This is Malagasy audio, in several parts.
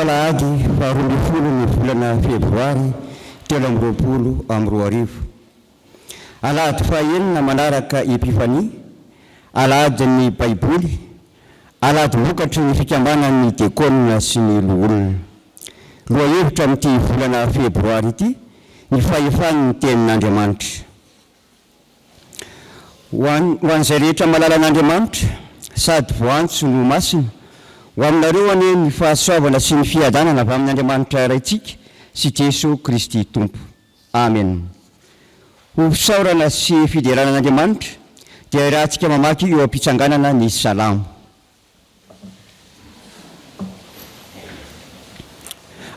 Alahady faharoa folo ny volana Febroary 2020. Alahady fahaenina manaraka Epifany, alahadin'ny Baiboly, alahady vokatry ny fikambanan'ny diakona sy ny loholona. Loha hevitra amin'ity volana Febroary ity, ny fahefan'ny tenin'Andriamanitra. Ho an'izay rehetra malala an'Andriamanitra, sady voantso no masina, ho aminareo anie ny fahasoavana sy ny fiadanana avy amin'Andriamanitra raitsika sy Jesosy Kristy Tompo. Amen. Ho fisaorana sy fiderana an'Andriamanitra dia rahantsika mamaky eo am-pitsanganana ny salamo.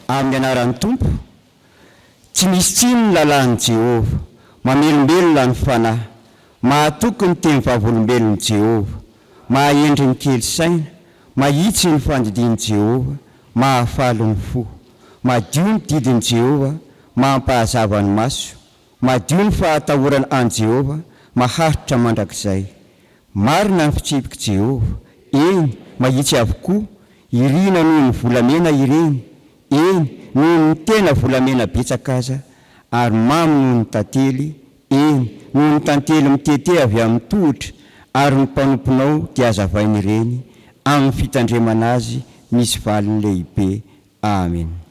Amin'ny anaran'ny Tompo, tsy misy tsiny ny lalàn'i Jehova, mamelombelona ny fanahy, mahatoky ny teny vavolombelon'i Jehova, mahaendry ny kely saina, mahitsy ny fandidian'i Jehova, mahafaly ny fo, madio ny didin'i Jehova, mampahazava ny maso, madio ny fahatahorana an Jehova, maharitra mandrakizay. Marina ny fitsipika Jehova, eny mahitsy avokoa, irina noho ny volamena ireny, eny noho ny tena volamena betsaka aza, ary mamy noho ny tantely, eny noho ny tantely mitete avy amin'ny tohotra, ary ny mpanomponao dia azavainy ireny, amin'ny fitandremana azy misy valiny lehibe. Amen.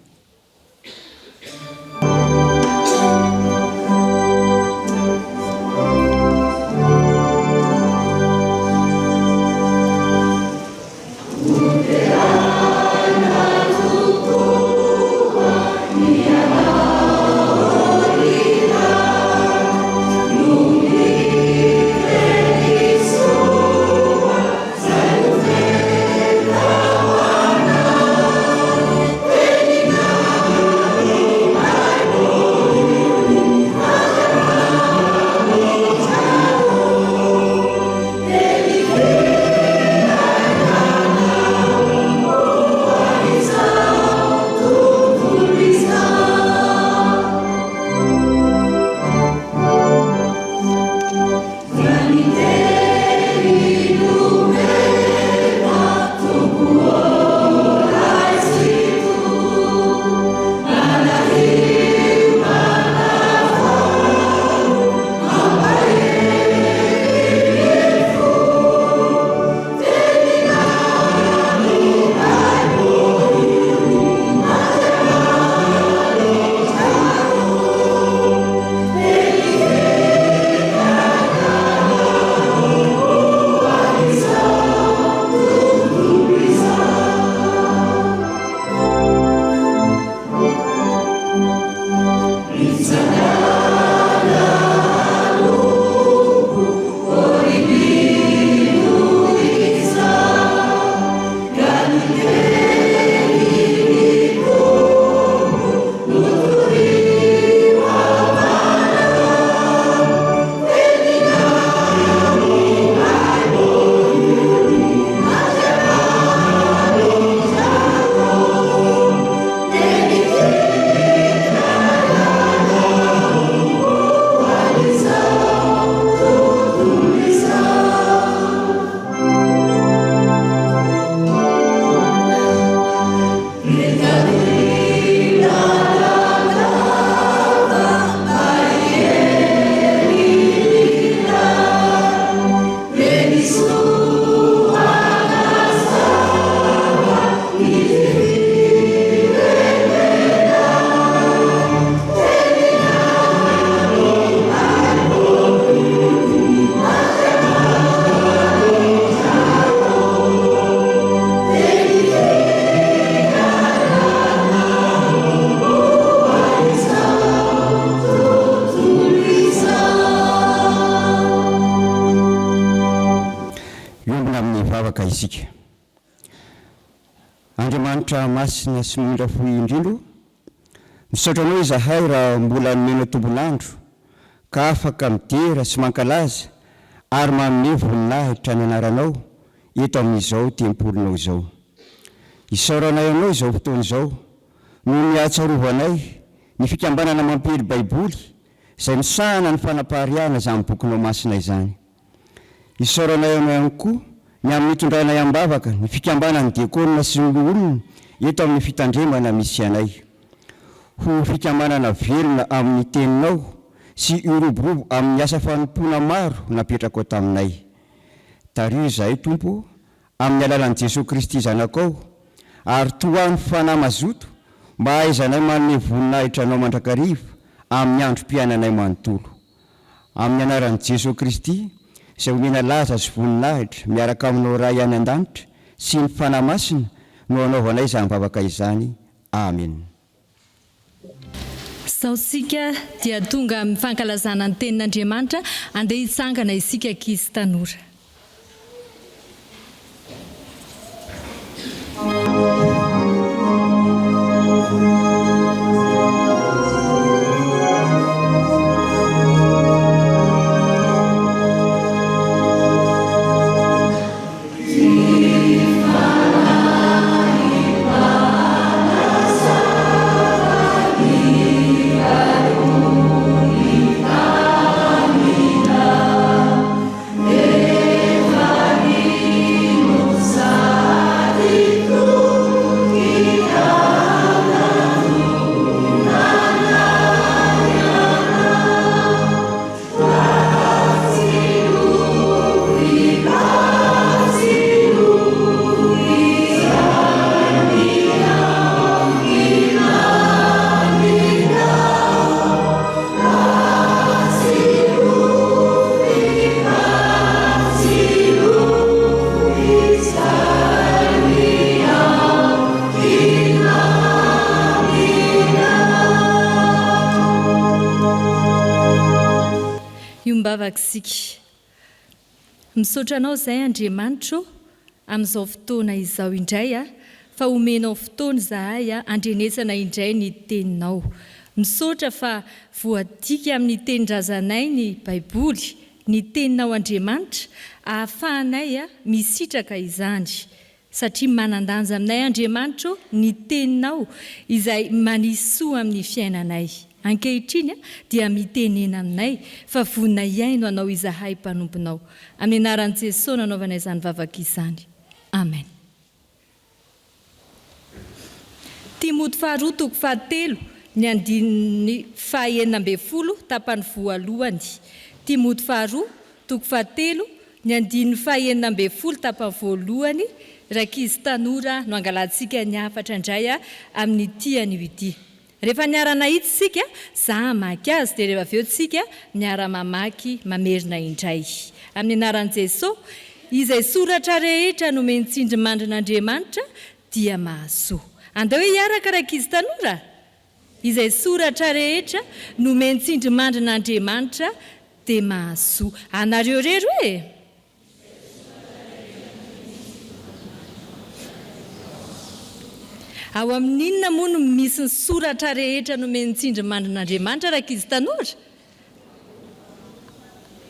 Andriamanitra masina sy mira fohy indrindro, misaotra anao izahay raha mbola nomena tombonandro ka afaka midera sy mankalaza ary manome voninahitra ny anaranao eto amin'izao tempolinao izao. Isaoranay anao izao fotoana izao no mihatsarovanay ny fikambanana mampely baiboly izay misahana ny fanampahariana izany bokinao masina izany. Isaoranay anao ihany koa ny amin'ny tondranay ambavaka ny fikambanany diakonina sy ny olona eto amin'ny fitandremana misy anay. Ho fikambanana velona amin'ny teninao sy iroborobo amin'ny asa fanompona maro napetraka ao taminay. Tario izahay Tompo amin'ny alalan'i Jesosy Kristy zanakao, ary toany fanahy mazoto mba hahaizanay manome voninahitra anao mandrakariva amin'ny androm-piainanay manontolo. Amin'ny anaran'i Jesosy Kristy izay omena laza sy voninahitra miaraka aminao ray any an-danitra sy ny fanahy masina no anaovanay izany vavaka izany. Amen. Sao sika dia tonga amin'ny fankalazana ny tenin'Andriamanitra, andeha hitsangana isika ankizy tanora. manapakisika. Misaotra anao izay Andriamanitro amin'izao fotoana izao indray fa omenao fotoana izahay andrenesana indray ny teninao. Misaotra fa voadika amin'ny tenin-drazanay ny Baiboly, ny teninao Andriamanitra, ahafahanay misitraka izany. Satria manan-danja aminay Andriamanitro ny teninao izay manisoa amin'ny fiainanay. Ankehitriny dia mitenena aminay fa vonina iaino anao izahay mpanomponao. Amin'ny anaran'i Jesosy nanaovanay izany vavaka izany. Amen. Timoty 2:7 ny andininy 9 tapany voalohany. Timoty 2:7 ny andininy 9 tapany voalohany. Ankizy tanora no angalantsika ny hafatra indray amin'ny tiany ity. Rehefa niarana hitsy sika, za mamaky azy dia rehefa avy eo tsika miara mamaky mamerina indray. Amin'ny anaran'i Jesosy, izay soratra rehetra no mentsindry mandrin'Andriamanitra dia mahasoa. Andao hoe hiaraka ankizy tanora. Izay soratra rehetra no mentsindry mandrin'Andriamanitra dia mahasoa. Anareo rery hoe? Ao amin'inona moa no misy ny soratra rehetra no mentsindry mandrin'Andriamanitra ankizy tanora?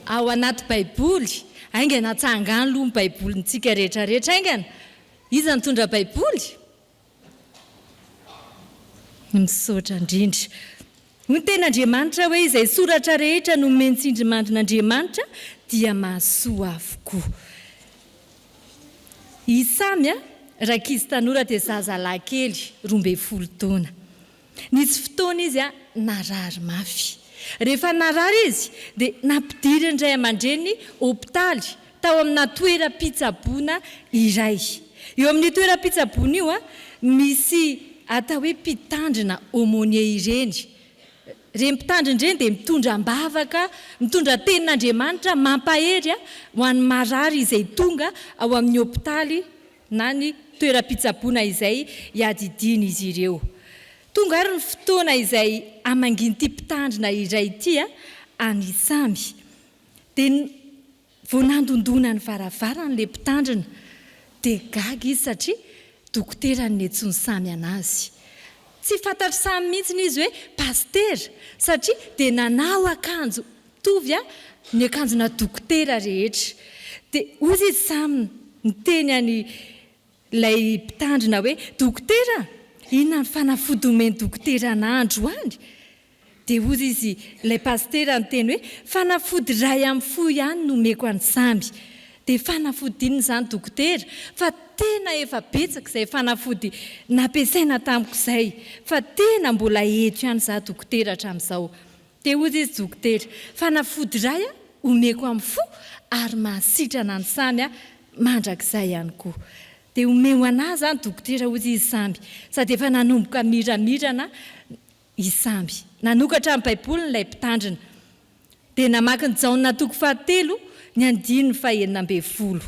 Ao anaty Baiboly. Aingana tsangany aloha ny Baibolintsika rehetrarehetra aingana. Iza mitondra Baiboly? Misaotra indrindra. Ny ten'Andriamanitra hoe izay soratra rehetra no mentsindry mandrin'Andriamanitra dia mahasoa avokoa. Isamy ankizy tanora dia zazalahy kely 12 taona. Nisy fotoana izy narary mafy. Rehefa narary izy dia nampidiry indray aman-dreny hôpitaly tao amina toeram-pitsaboana iray. Eo amin'ny toeram-pitsaboana io misy atao hoe mpitandrina aumônier ireny. Ireny mpitandrina ireny dia mitondra ambavaka, mitondra tenin'Andriamanitra mampahery ho an'ny marary izay tonga ao amin'ny hôpitaly na ny toeram-pitsaboana izay hiadidiny izy ireo. Tonga ary ny fotoana izay amanginy mpitandrina iray ity anisamy. Dia vao nandondona ny varavaran'ilay mpitandrina dia gaga izy satria dokotera ny etsony samy anazy. Tsy fantatry samy mihitsy izy hoe pastera satria dia nanao akanjo mitovy ny akanjona dokotera rehetra. Dia ozy izy samy niteny an'ilay mpitandrina hoe dokotera, inona ny fanafody omeny dokotera n'andro any? Dia ozy izy ilay pastera niteny hoe fanafody iray amin'ny fo ihany no omeko any samby. Dia fanafody inona izany dokotera? Fa tena efa betsaka izay fanafody nampiasaina tamiko izay. Fa tena mbola eto ihany za dokotera hatramin'izao. Dia ozy izy dokotera, fanafody iray omeko amin'ny fo ary mahasitrana ny samy mandrakizay ihany koa. Dia omeo anazy zany dokotera ozy izy samby. Sady efa nanomboka miramirana izy samby. Nanokatra amin'ny Baiboly ilay mpitandrina. Dia namaky ny Jaona 7 ny andininy 9.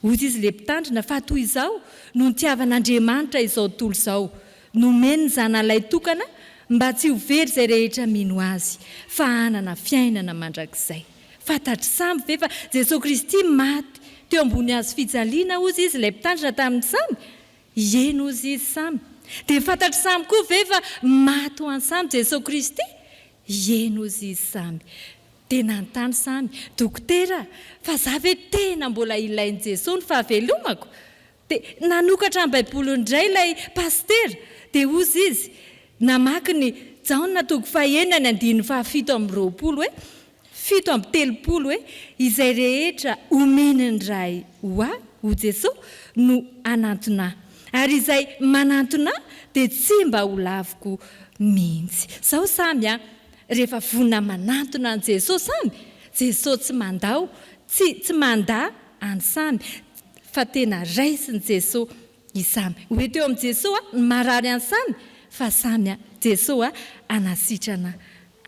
Ozy izy ilay mpitandrina fa toy izao no nitiavan'Andriamanitra izao tontolo izao. Nomeny ny zanalay tokana mba tsy ho very izay rehetra mino azy, fa hanana fiainana mandrakizay. Fantatry samy ve fa Jesosy Kristy maty teo ambony hazo fijaliana ozy izy ilay mpitandrina tamin'ny samy? Eny ozy izy samy. Dia fantatry samy koa ve fa maty ho an'ny samy Jesosy Kristy? Eny ozy izy samy. Dia nanontany samy, dokotera, fa za ve tena mbola ilain'i Jesosy ny fahavelomako? Dia nanokatra amin'ny Baiboly indray ilay pastera. Dia ozy izy namaky ny Jaona 9:7 hoe 7:30 hoe izay rehetra omeniny ray ho Jesosy no anantona. Ary izay manantona dia tsy mba ho laviko mihitsy. Zao samy rehefa vonina manantona an Jesosy samy, Jesosy tsy mandao, tsy manda any samy, fa tena raisiny Jesosy isamy. Hoe teo amin'ny Jesosy ny marary any samy, fa samy Jesosy anasitrana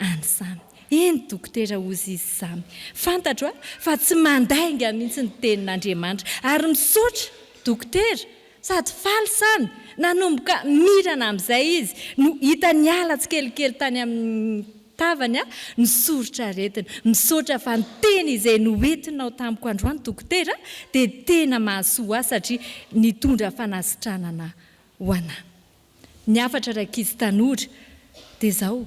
any samy. Eny dokotera ozy izy samy. Fantatro fa tsy mandainga mihitsy ny tenin'Andriamanitra. Ary misaotra dokotera sady faly samy. Nanomboka mirana amin'izay izy no hita niala tsikelikely tany amin'ny fitavany nisorotra aretina, misaotra fa ny teny izay noentinao tamiko androany dokotera dia tena mahasoa azy satria nitondra fanasitranana ho anahy. Ny hafatra ankizy tanora dia izao,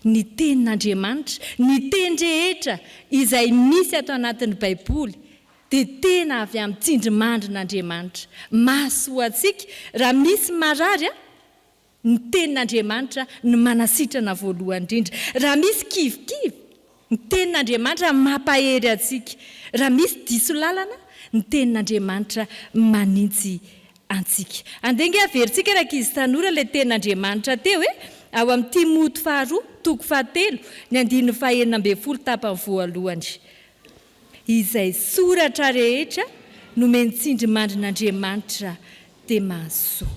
ny tenin'Andriamanitra, ny teny rehetra izay misy ato anatin'ny Baiboly dia tena avy amin'ny tsindrimandrin'Andriamanitra. Mahasoa antsika raha misy marary ny tenin'Andriamanitra ny manasitrana voalohany indrindra. Raha misy kivikivy, ny tenin'Andriamanitra mampahery antsika. Raha misy diso lalana, ny tenin'Andriamanitra manintsy antsika. Andenga averintsika ankizy tanora ilay tenin'Andriamanitra teo ao amin'ny Timoty 2:7 ny 9:12 tapany voalohany. Izay soratra rehetra no mentsindrimandrin'Andriamanitra dia mahasoa.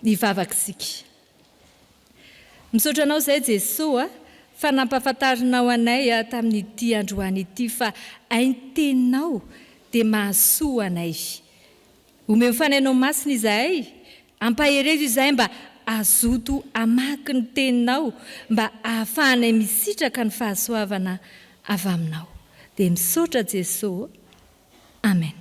Nivavakisika. Misaotra anao izay Jesosy fa nampahafantarinao anay tamin'ity androany ity fa ainy teninao dia mahasoa anay. Omeo fanainao masina izahay, ampaherezo izahay mba azoto amaky ny teninao mba ahafahanay misitraka ny fahasoavana avy aminao. Dia misaotra Jesosy. Amen.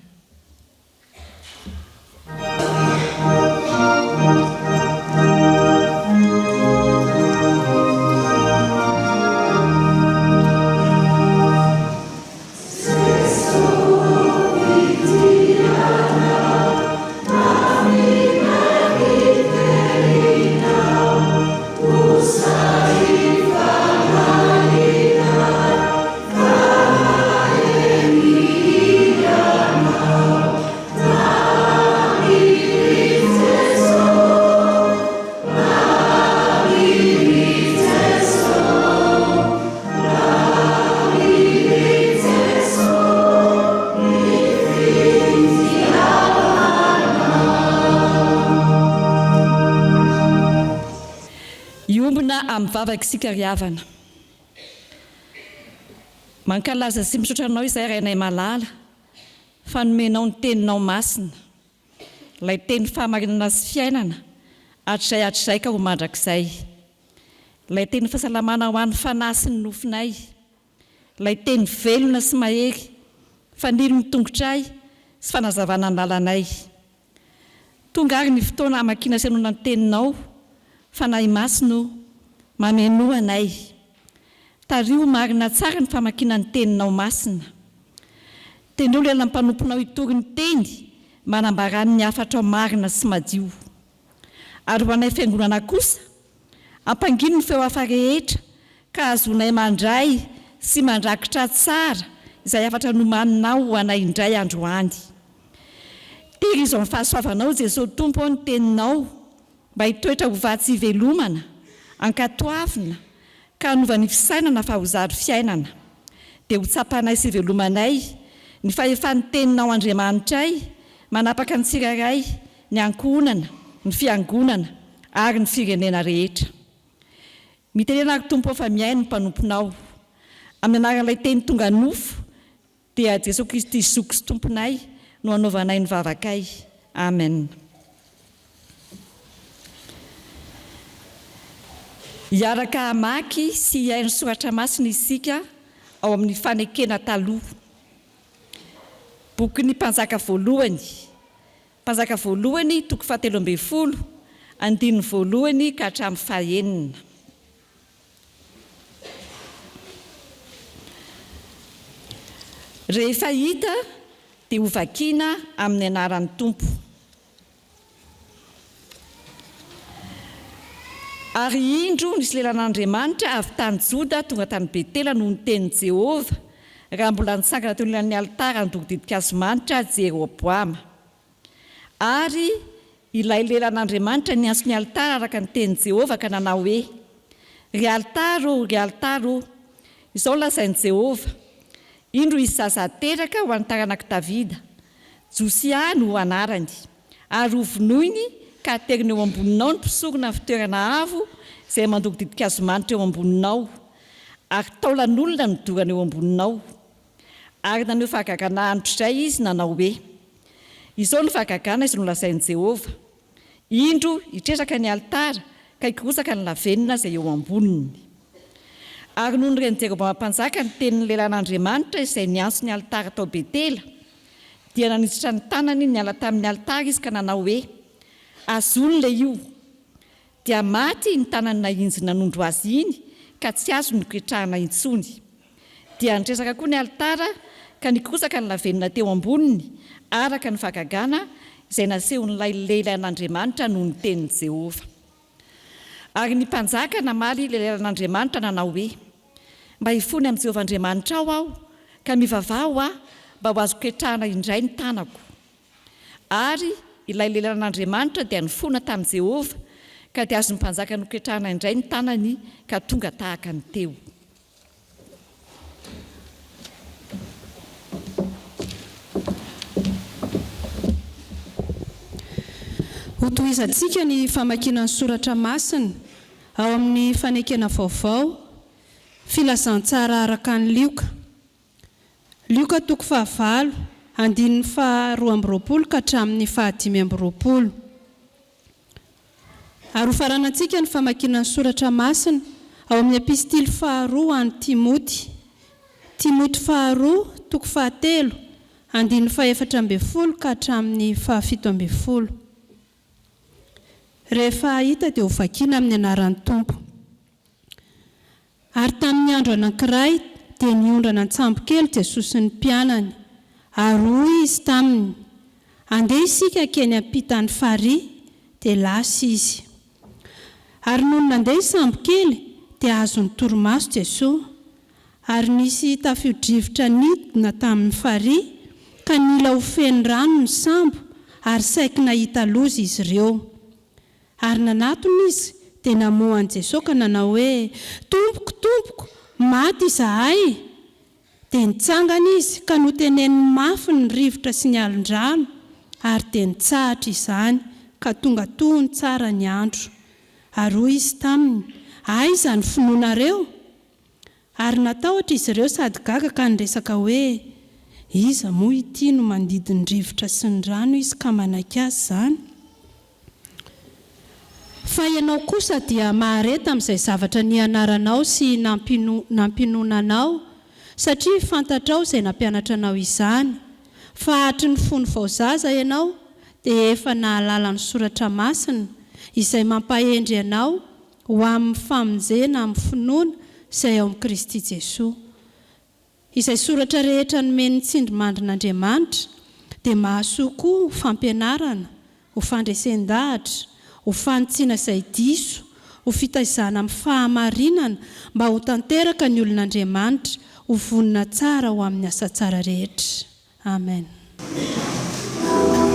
Vavakisika riavana. Mankalaza sy misaotra anao izay rainay malala fa nomenao ny teninao masina, ilay teny fahamarinana sy fiainana hatrizay ka ho mandrakizay, ilay teny fahasalamana ho an'ny fanahy sy ny nofinay, ilay teny velona sy mahery fanilo ny tongotray sy fanazavana ny lalanay. Tonga ary ny fotoana hamakina sy hanona ny teninao fanahy masino mameno anay. Tario marina tsara ny famakina ny teninao masina. Tendreo lela ny mpanomponao hitory ny teny manambarany ny hafatra marina sy madio. Ary ho anay fiangonana kosa, ampangino ny feo hafa rehetra ka azonay mandray sy mandrakitra tsara izay hafatra nomaninao ho anay indray androany. Tehirizo amin'ny fahasoavanao Jesosy Tompo ny teninao mba hitoetra ho vatsy ivelomana, ankatoavina ka hanova ny fisainana fa ho zary fiainana. Dia ho tsapanay sy ivelomanay ny fahefan'ny teninao Andriamanitray manapaka ny tsiraray, ny ankonana, ny fiangonana ary ny firenena rehetra. Mitenena ary Tompo fa miaino ny mpanomponao. Amin'ny anaran'ilay teny tonga nofo dia Jesosy Kristy zoko sy Tomponay no hanaovanay ny vavakay. Amen. Iaraka hamaky sy hiaino soratra masina isika ao amin'ny fanekena taloha. Boky ny mpanjaka voalohany. Mpanjaka voalohany toko 17, andininy voalohany ka hatramin'ny 9. Rehefa hita dia ho vakiana amin'ny anaran'ny Tompo. Ary indro nisy lelan'Andriamanitra avy tany Joda tonga tany Betela noho ny tenin'i Jehovah raha mbola nitsangana teo amin'ny alitara nodidin-kazomanitra Jeroboama. Ary ilay lelan'Andriamanitra niantso ny alitara araka ny tenin'i Jehovah ka nanao hoe: ry alitara, izao lazain'i Jehovah, indro izy zaza teraka ho an'ny taranak'i Davida, Tsiahy no anarany, ary ho vonoiny ka aterina eo amboninao ny mpisorona ny fitoerana avo izay mandoko didin-kazomanitra eo amboninao, ary taolan'olona no dorana eo amboninao. Ary naneho fahagagana andro izay izy nanao hoe: izao ny fahagagana izy no lazain'i Jehovah, indro hitresaka ny alitara ka hikorosaka ny lavenina izay eo amboniny. Ary noho ny reny Jeroboama mpanjaka ny tenin'ny lelan'Andriamanitra izay niantso ny alitara tao Betela, dia nanisitra ny tanany niala tamin'ny alitara izy ka nanao hoe: azony io, dia maty ny tanany nahinjy nanondro azy iny ka tsy azo niketrahana intsony. Dia nitresaka koa ny alitara ka nikosaka ny lavenina teo amboniny araka ny fagagana izay nasehon'ilay lelan'Andriamanitra noho ny tenin'i Jehova. Ary ny mpanjaka namaly lelan'Andriamanitra nanao hoe: mba hifony amin'i Jehova Andriamanitra aho ka mivavaho mba ho azo ketrahana indray ny tanako. Ary ilay lelan'Andriamanitra dia nifona tamin'i Jehova ka dia azo ny mpanjaka noketrahana indray ny tanany ka tonga tahaka ny teo. Hotohizantsika ny famakiana ny soratra masina ao amin'ny fanekena vaovao, filazantsara araka ny Lioka. Lioka 5, andininy 12 ka hatramin'ny 15. Ary hofaranantsika ny famakiana ny soratra masina ao amin'ny epistily 2 any Timoty. Timoty 2, 7, andininy 14 ka hatramin'ny 17. Rehefa hita dia ho vakiana amin'ny anaran'ny Tompo. Ary tamin'ny andro anankiray dia niondrana an-tsambo kely Jesosy sy ny mpianany, ary hoy izy taminy: andeha isika keny ampitany farihy, dia lasa izy. Ary noho nandeha sambo kely dia azony torimaso Jesosy, ary nisy tafio-drivotra nidina tamin'ny farihy ka nila ho feny rano ny sambo, ary saika nahita loza izy ireo. Ary nanatony izy dia namohan Jesosy ka nanao hoe: Tompoko, Tompoko, maty izahay. Dia nitsangana izy ka noteneniny mafy ny rivotra sy ny alin-drano, ary dia nitsahatra izany ka tonga tony tsara ny andro. Ary hoy izy taminy: ay, izany finoanareo. Ary natahotra izy ireo sady gaga ka niresaka hoe: iza moa ity no mandidiny rivotra sy ny rano izy ka manaiky azy izany? Fa ianao kosa dia mahareta amin'izay zavatra nianaranao sy nampinonanao, satria fantatrao izay nampianatra anao izany. Fa hatry ny fony vaozaza ianao dia efa nahalala ny soratra masina izay mampahendry ianao ho amin'ny famonjena amin'ny finoana izay ao amin'ny Kristy Jesosy. Izay soratra rehetra nomeny tsindrimandrin'Andriamanitra dia mahasoa koa ho fampianarana, ho fandresen-dahatra, ho fanotsiana izay diso, ho fitaizana amin'ny fahamarinana, mba ho tanteraka ny olon'Andriamanitra, ho vonina tsara ho amin'ny asa tsara rehetra. Amen. Fitenenan'ny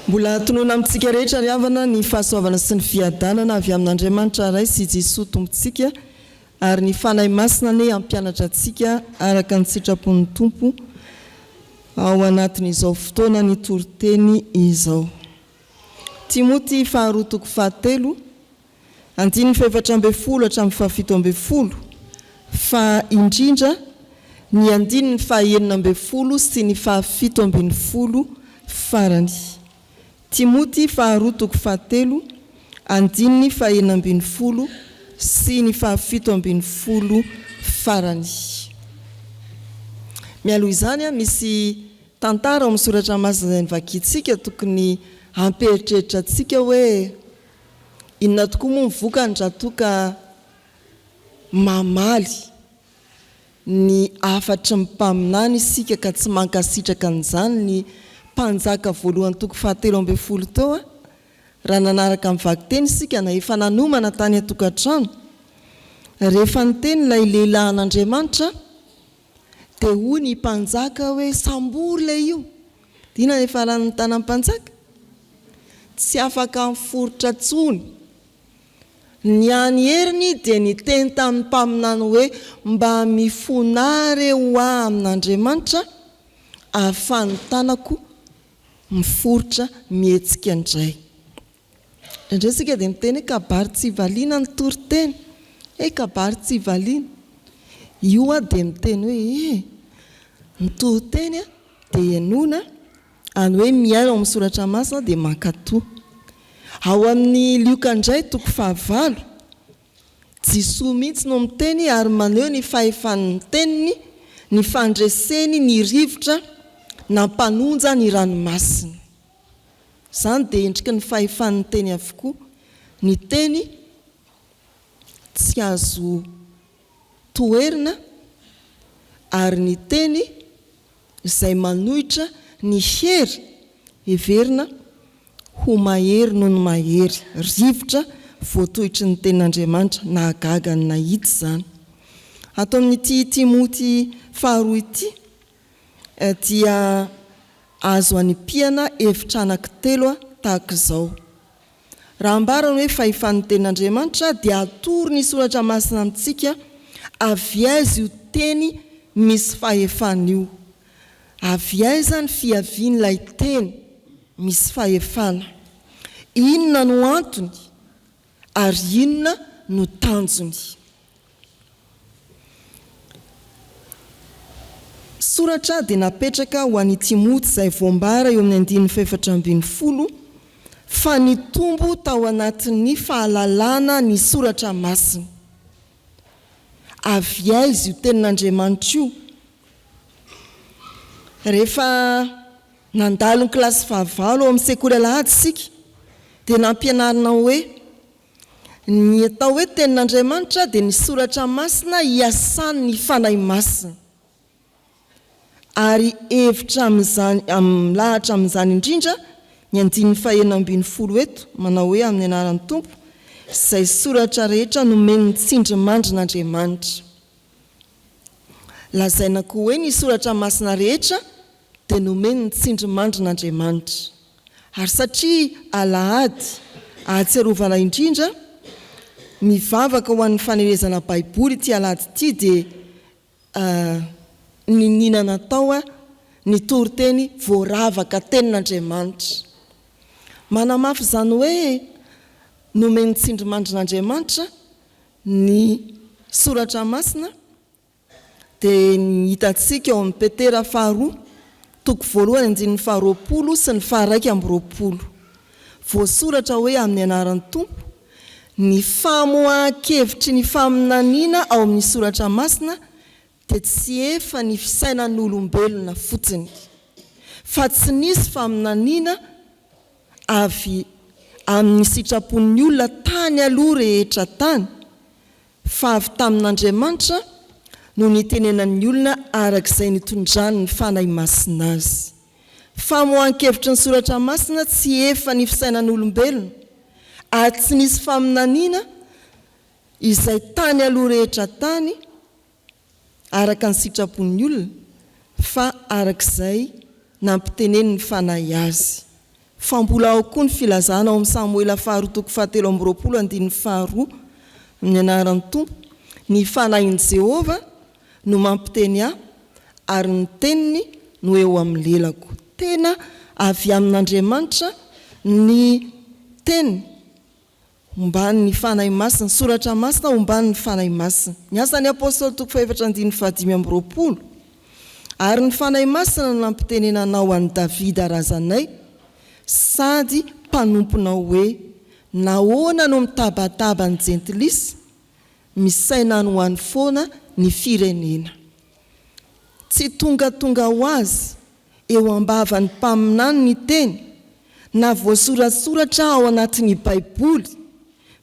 Mbola tonoana amintsika rehetra ry havana ny fahasoavana sy ny fiadanana avy amin'Andriamanitra ray sy Jesosy tompontsika ary ny fanahy masina ny ampianatra antsika araka ny sitrapon'ny tompo ao anatin'izao fotoana ny toriteny izao. Timoty 2:7 andiny 4:10 hatramin'ny 7:10 fa indrindra ny andiny 9:11 sy ny 7:10 farany. Timoty 2:7 andiny 9:11 sy ny 7:10 farany. Mialoha izany misy tantara ao amin'ny soratra masina ny vakitsika tokony ampieritreritra antsika hoe inona tokoa moa mivoaka ny ratoka mamaly ny afatra mimpaminany isika ka tsy mankasitraka an'izany ny mpanjaka voalohany toko 7:10 tao raha nanaraka amin'ny vakiteny isika na efa nanomana tany atokantrano rehefa niteny ilay lehilahin'Andriamanitra dia hoy ny mpanjaka hoe sambory ilay io dina efa ran'ny tanan'ny mpanjaka tsy afaka miforotra tsony ny any heriny dia ny teny tamin'ny mpaminany hoe mba mifonare ho amin'Andriamanitra ahafahany tanako miforotra mihetsika indray. Indray sika dia miteny kabary tsy valiana ny toriteny kabary tsy valiana io dia miteny hoe ny toriteny dia enona any hoe miaino amin'ny soratra masina dia mankatoa. Ao amin'ny Lioka indray 5:9 Jesosy mihitsy no miteny ary maneho ny fahefan'ny teniny ny fandreseny ny rivotra nampanonja ny ranomasina. Izany dia endriky ny fahefan'ny teny avokoa ny teny tsy azo toerina ary ny teny izay manohitra ny hery heverina ho mahery noho ny mahery rivotra voatohitry ny tenin'Andriamanitra na agaga ny nahity izany. Ato amin'ity Timoty 2 ity dia azo hanipihana hevitra anankitelo tahaka izao. Raha ambarana hoe fahefan'ny tenin'Andriamanitra dia atoro ny soratra masina amintsika avy aiza io teny misy fahefana io. Avy aiza ny fiavian'ilay teny misy fahefana. Inona no antony ary inona no tanjony. Soratra dia napetraka ho an'i Timoty izay voambara eo amin'ny 4:10 fa ny tombo tao anatin'ny fahalalana ny soratra masina. Avy aiza io tenin'Andriamanitra io. Rehefa nandalo ny kilasy 9 ao amin'ny sekoly Alahady isika dia nampianarina hoe ny atao hoe tenin'Andriamanitra dia ny soratra masina hiasany ny fanahy masina. Ary hevitra amin'izany lahatra amin'izany indrindra ny 9:11 eto manao hoe amin'ny anaran'ny tompo izay soratra rehetra nomeny ny tsindrimandrin'Andriamanitra. Lazaina koa hoe ny soratra masina rehetra dia nomeny ny tsindrimandrin'Andriamanitra. Ary satria alahady ahatsiarovana indrindra mivavaka ho an'ny fanerezana baiboly ity alahady ity dia ny ninana tao ny toriteny voaravaka tenin'Andriamanitra. Manamafy izany hoe nomeny tsindrimandrin'Andriamanitra ny soratra masina dia ny hitantsika ao amin'ny Petera 2 toko 1:20 sy ny 2:20 voasoratra hoe amin'ny anaran'ny tompo ny famohan-kevitry ny faminaniana ao amin'ny soratra masina dia tsy efa ny fisainan'ny olombelona fotsiny fa tsy nisy faminaniana avy amin'ny sitrapon'ny olona tany aloha rehetra tany fa avy tamin'Andriamanitra no nitenenan'ny olona arak'izay nitondrany ny fanahy masina azy. Famohan-kevitry ny soratra masina tsy efa ny fisainan'ny olombelona ary tsy nisy faminaniana izay tany aloha rehetra tany araka ny sitrapon'ny olona fa arak'izay nampitenen'ny fanahy azy. fambola ao koa ny filazana ao amin'ny Samoela faharoa toko 7:22 amin'ny anaran'ny Tompo, ny fanahin'i Jehova no mampiteny ahy ary ny teniny no eo amin'ny lelako. Tena avy amin'Andriamanitra ny teny ombany ny fanahy masina, soratra masina ombany ny fanahy masina. Ny asan'ny apôstôly toko 4:5 ary ny fanahy masina no nampitenenanao an'i Davida razanay sady mpanomponao hoe nahoana no mitabataba ny jentilisy misaina ny ho an'ny foana ny firenena. Tsy tonga ho azy eo ambava ny mpaminany ny teny na voasoratsoratra ao anatin'ny Baiboly,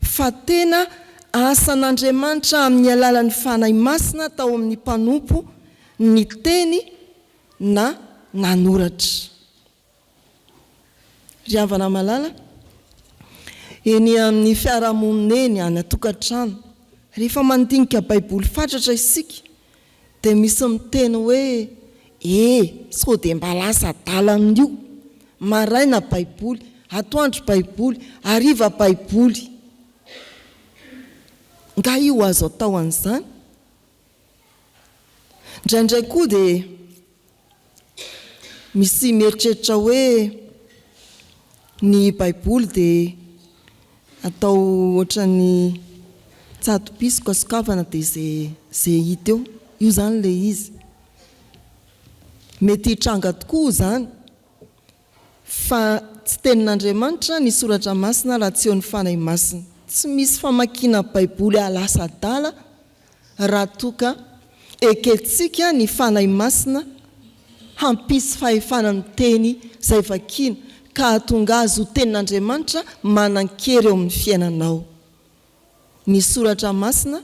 fa tena asan'Andriamanitra amin'ny alalan'ny fanahy masina tao amin'ny mpanompo ny teny na nanoratra. Ry havana malala, eny amin'ny fiarahamonina eny any atokantrano, rehefa mandinika Baiboly fatratra isika dia misy miteny hoe sao dia mba lasa adala amin'io, maraina Baiboly, atoandro Baiboly, hariva Baiboly. Nga io azo atao an'izany? Indraindray koa dia misy mieritreritra hoe ny Baiboly dia atao ohatran'ny tsatopisika sokafana dia zay hita eo, io zany le izy. Mety hitranga tokoa zany, fa tsy tenin'Andriamanitra ny soratra masina raha tsy eo ny fanahy masina. Tsy misy famakiana Baiboly alasa adala raha toka ekentsika ny fanahy masina hampisy fahefana ny teny izay vakiana ka hatonga azy ho tenin'Andriamanitra manan-kery eo amin'ny fiainanao. Ny soratra masina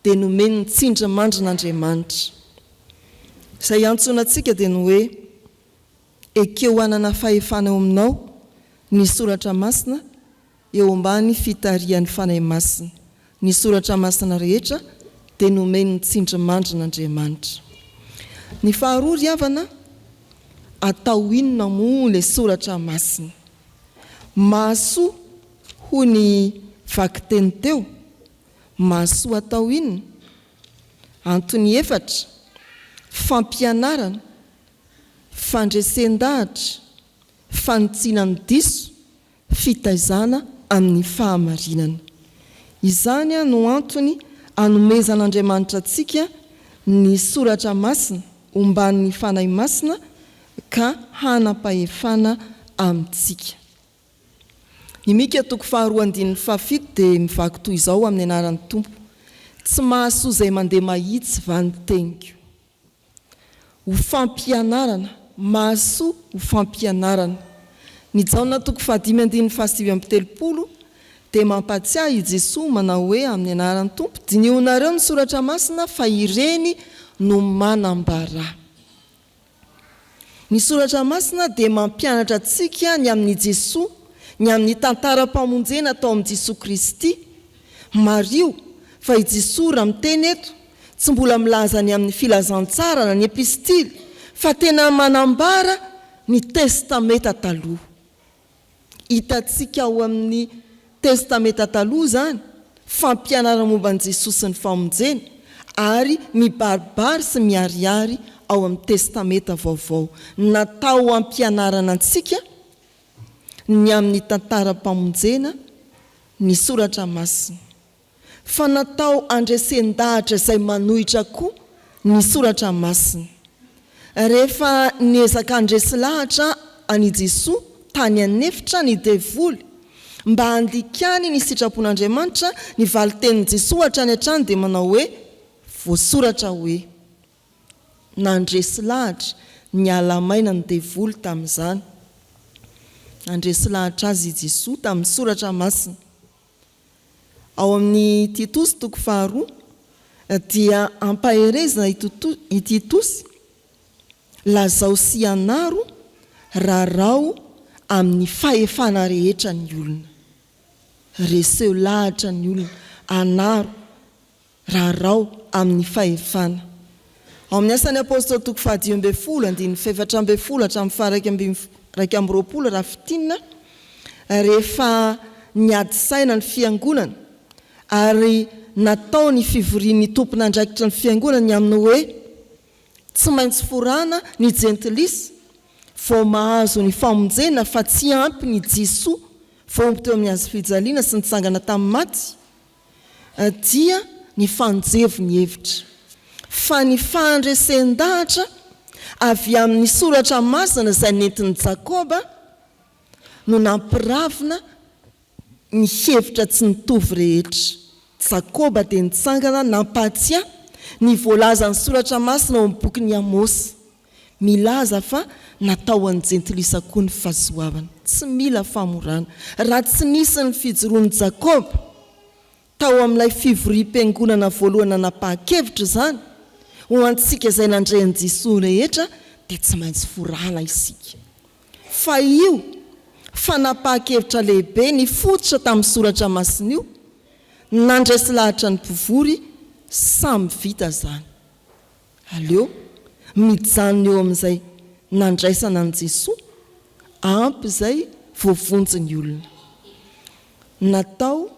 dia nomeny ny tsindrimandrin'Andriamanitra. Izay antsonantsika dia ny hoe ekeo anana fahefana eo aminao ny soratra masina eo ambany fitarian'ny fanahy masina. Ny soratra masina rehetra dia nomeny ny tsindrimandrin'Andriamanitra. Ny faharoa ry havana, atao inona moa ilay soratra masina? Mahasoa hoy ny vaky teny teo, mahasoa atao inona? Antony 4: fampianarana, fandresen-dahatra, fanitsiana ny diso, fitaizana amin'ny fahamarinana. Izany no antony anomezan'Andriamanitra antsika ny soratra masina omban'ny fanahy masina ka hanam-pahefana amintsika. Ny Mika 2:7 dia mivaky toy izao amin'ny anaran'ny Tompo: tsy mahasoa izay mandeha mahitsy vany teniko. Ho fampianarana, mahasoa ho fampianarana. Ny Jaona 5:7 dia mampatsiahy i Jesosy manao hoe amin'ny anaran'ny Tompo: dinihonareo ny soratra masina fa ireny no manambara. Ny soratra masina dia mampianatra antsika ny amin'ny Jesosy, ny amin'ny tantaram-pamonjena atao amin'ny Jesosy Kristy. Mario fa i Jesosy raha miteny eto tsy mbola milaza ny amin'ny filazantsara na ny epistily, fa tena manambara ny testameta taloha. Hitantsika ao amin'ny testameta taloha zany fampianarana momba an'i Jesosy sy ny famonjena, ary mibaribary sy miariary ao amin'ny testameta vaovao. Natao ampianarana antsika ny amin'ny tantaram-pamonjena ny soratra masina, fa natao andresen-dahatra izay manohitra koa ny soratra masina. Rehefa niezaka andresy lahatra ani Jesosy tany anefitra ny devoly mba handikany ny sitrapon'Andriamanitra, ny valitenin'i Jesosy hatrany hatrany dia manao hoe voasoratra hoe nandresy lahatra ny alamaina ny devoly tamin'izany. Nandresy lahatra azy i Jesosy tamin'ny soratra masina. Ao amin'ny Titosy 2 dia ampaherezana i Titosy lazao sy anaro rarao amin'ny fahefana rehetra ny olona. Reseo lahatra ny olona, anaro rarao amin'ny fahefana. ao amin'ny asan'ny apôstôly toko faha 10 andiny fefatra amby folo hatramin'ny faha 20 raha fitinina rehefa niady-saina ny fiangonana ary natao ny fivorian'ny tompon'andraikitra ny fiangonana ny amin'ny hoe tsy maintsy forana ny jentilisy vao mahazo ny famonjena fa tsy ampy ny Jesoa vao teo amin'ny azo fijaliana sy nitsangana tamin'ny maty dia ny fanjevo ny hevitra fa ny fandresen-dahatra avy amin'ny soratra masina izay nentin'ny Jakoba no nampiravina ny hevitra tsy nitovy rehetra. Jakoba dia nitsangana nampatia ny voalaza ny soratra masina ao amin'ny bokin'ny Amosy, milaza fa natao an'ny jentilisa koa ny fahasoavana, tsy mila famorana. Raha tsy nisy ny fijoroan'i Jakoba tao amin'ilay fivorim-piangonana voalohany nanapa-kevitra izany ho antsika izay nandray an'i Jesoa rehetra dia tsy maintsy forana isika. Fa io fanapa-kevitra lehibe ny fototra tamin'ny soratra masina io nandraisy lahatra ny mpivory samy vita zany. Aleo mijanona eo amin'izay nandraisana an'i Jesoa ampy izay voavonjy ny olona. Natao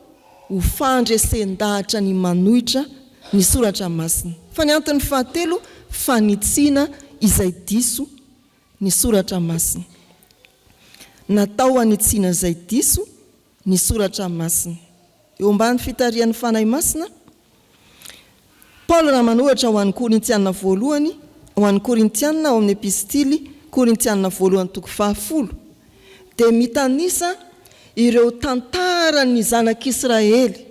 ho fandresen-dahatra ny manohitra ny soratra masina. Fa ny antony fahatelo fanitsiana izay diso ny soratra masina. Natao hanitsiana izay diso ny soratra masina. Eo ambany fitarian'ny fanahy masina, Paoly raha manohatra ho an'ny Korintiana voalohany, ho an'ny Korintiana ao amin'ny epistily Korintiana voalohany toko 10, dia mitanisa ireo tantaran'ny zanak'Israely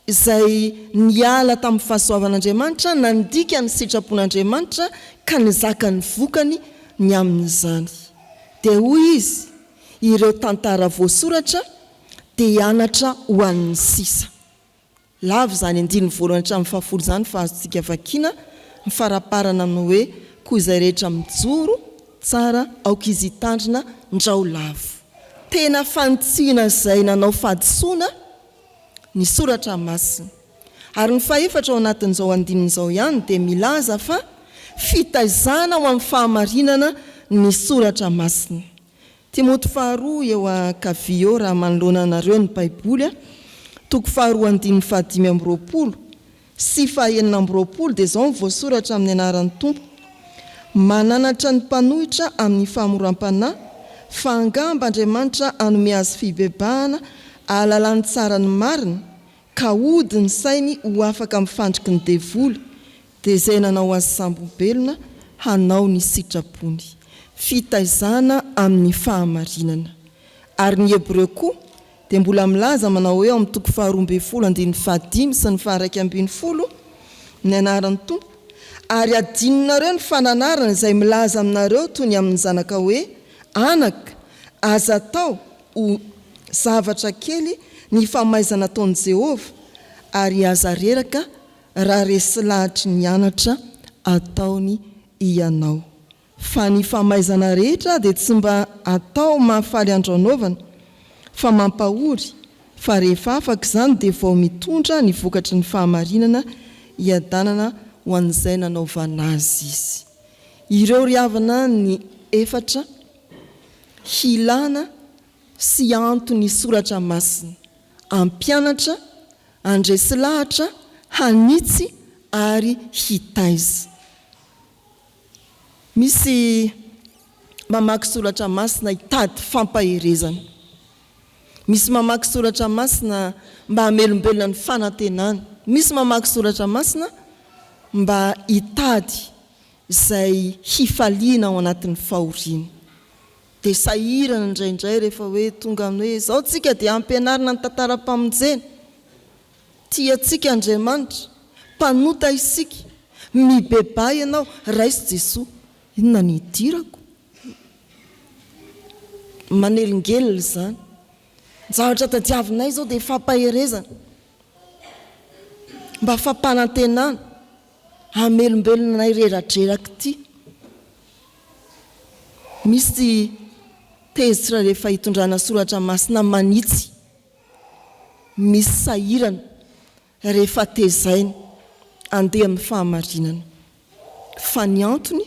izay niala tamin'ny fahasoavan'Andriamanitra, nandika ny sitrapon'Andriamanitra ka nizaka ny vokany ny amin'izany. Dia hoy izy, ireo tantara voasoratra dia hianatra ho an'ny sisa. Lava zany andiny voalohany hatramin'ny 10 zany fa azontsika vakiana ny faraparana amin'ny hoe koa izay rehetra mijoro tsara aoka izy hitandrina ndrao lavo. Tena fanitsina izay nanao fahadisoana ny soratra masina. Ary ny faefatra ao anatin'izao andinin'izao ihany dia milaza fa fitaizana ho amin'ny fahamarinana ny soratra masina. Timoty 2 eo akavio raha manoloana anareo ny Baiboly, toko 2:5 sy 9 dia izao voasoratra amin'ny anaran'ny Tompo: mananatra ny mpanohitra amin'ny fahamoram-panahy, fa angamba Andriamanitra hanome azy fibebahana ahalalany tsara ny marina, ka ody ny sainy ho afaka mifandriky ny devoly, dia izay nanao azy sambobelona hanao ny sitrapony. Fitaizana amin'ny fahamarinana. Ary ny Hebreo koa dia mbola milaza manao hoe ao amin'ny toko 12 andiny 15 sy ny 110 ny anaran'ny Tompo: ary adininareo ny fananarana izay milaza aminareo toy ny amin'ny zanaka hoe anaka, aza atao ho zavatra kely ny famaizana ataon'i Jehova, ary aza reraka raha resy lahatry ny anatra ataony ianao. Fa ny famaizana rehetra dia tsy mba atao mahafaly andro anaovana, fa mampahory, fa rehefa afaka izany dia vao mitondra ny vokatry ny fahamarinana hiadanana ho an'izay nanaovana azy izy. Ireo riavana ny efatra hilana sy anto ny soratra masina: ampianatra, andresy lahatra, hanitsy ary hitaiza. Misy mamaky soratra masina hitady fampaherezana. Misy mamaky soratra masina mba hamelombelona ny fanantenana. Misy mamaky soratra masina mba hitady izay hifaliana ao anatin'ny fahoriana. Dia sahirana indraindray rehefa hoe tonga amin'ny hoe izao tsika dia ampianarina ny tantaram-pamonjena. Tiantsika Andriamanitra, mpanota isika, mibebay ianao, raisy Jesoa. Inona ny hidirako? Manelingelina izany. Zavatra tadiavinay izao dia fampaherezana, mba fampanantenana, hamelombelona nay reradreraka ity. Misy tezitra rehefa hitondrana soratra masina manitsy, misy sahirana rehefa tezaina andeha amin'ny fahamarinana. fa ny antony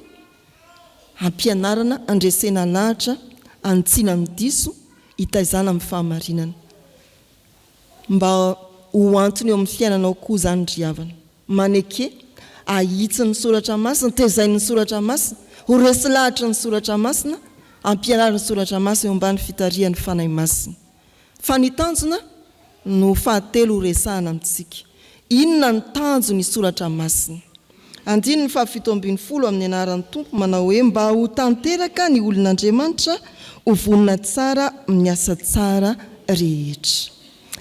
ampianarana andresena lahatra antsiana amin'ny diso hitaizana amin'ny fahamarinana mba ho antony eo amin'ny fiainanao koa zany ry havana maneke ahitsy ny soratra masina tezainy ny soratra masina ho resy lahatra ny soratra masina ampianarana ny soratra masina eo ambany fitarian'ny fanahy masina fa ny tanjona no fahatelo ho resahana amintsika inona ny tanjo ny soratra masina andiny ny 770 amin'ny anaran'ny tompo manao hoe mba ho tanteraka ny olon'Andriamanitra ho vonina tsara miasa tsara rehetra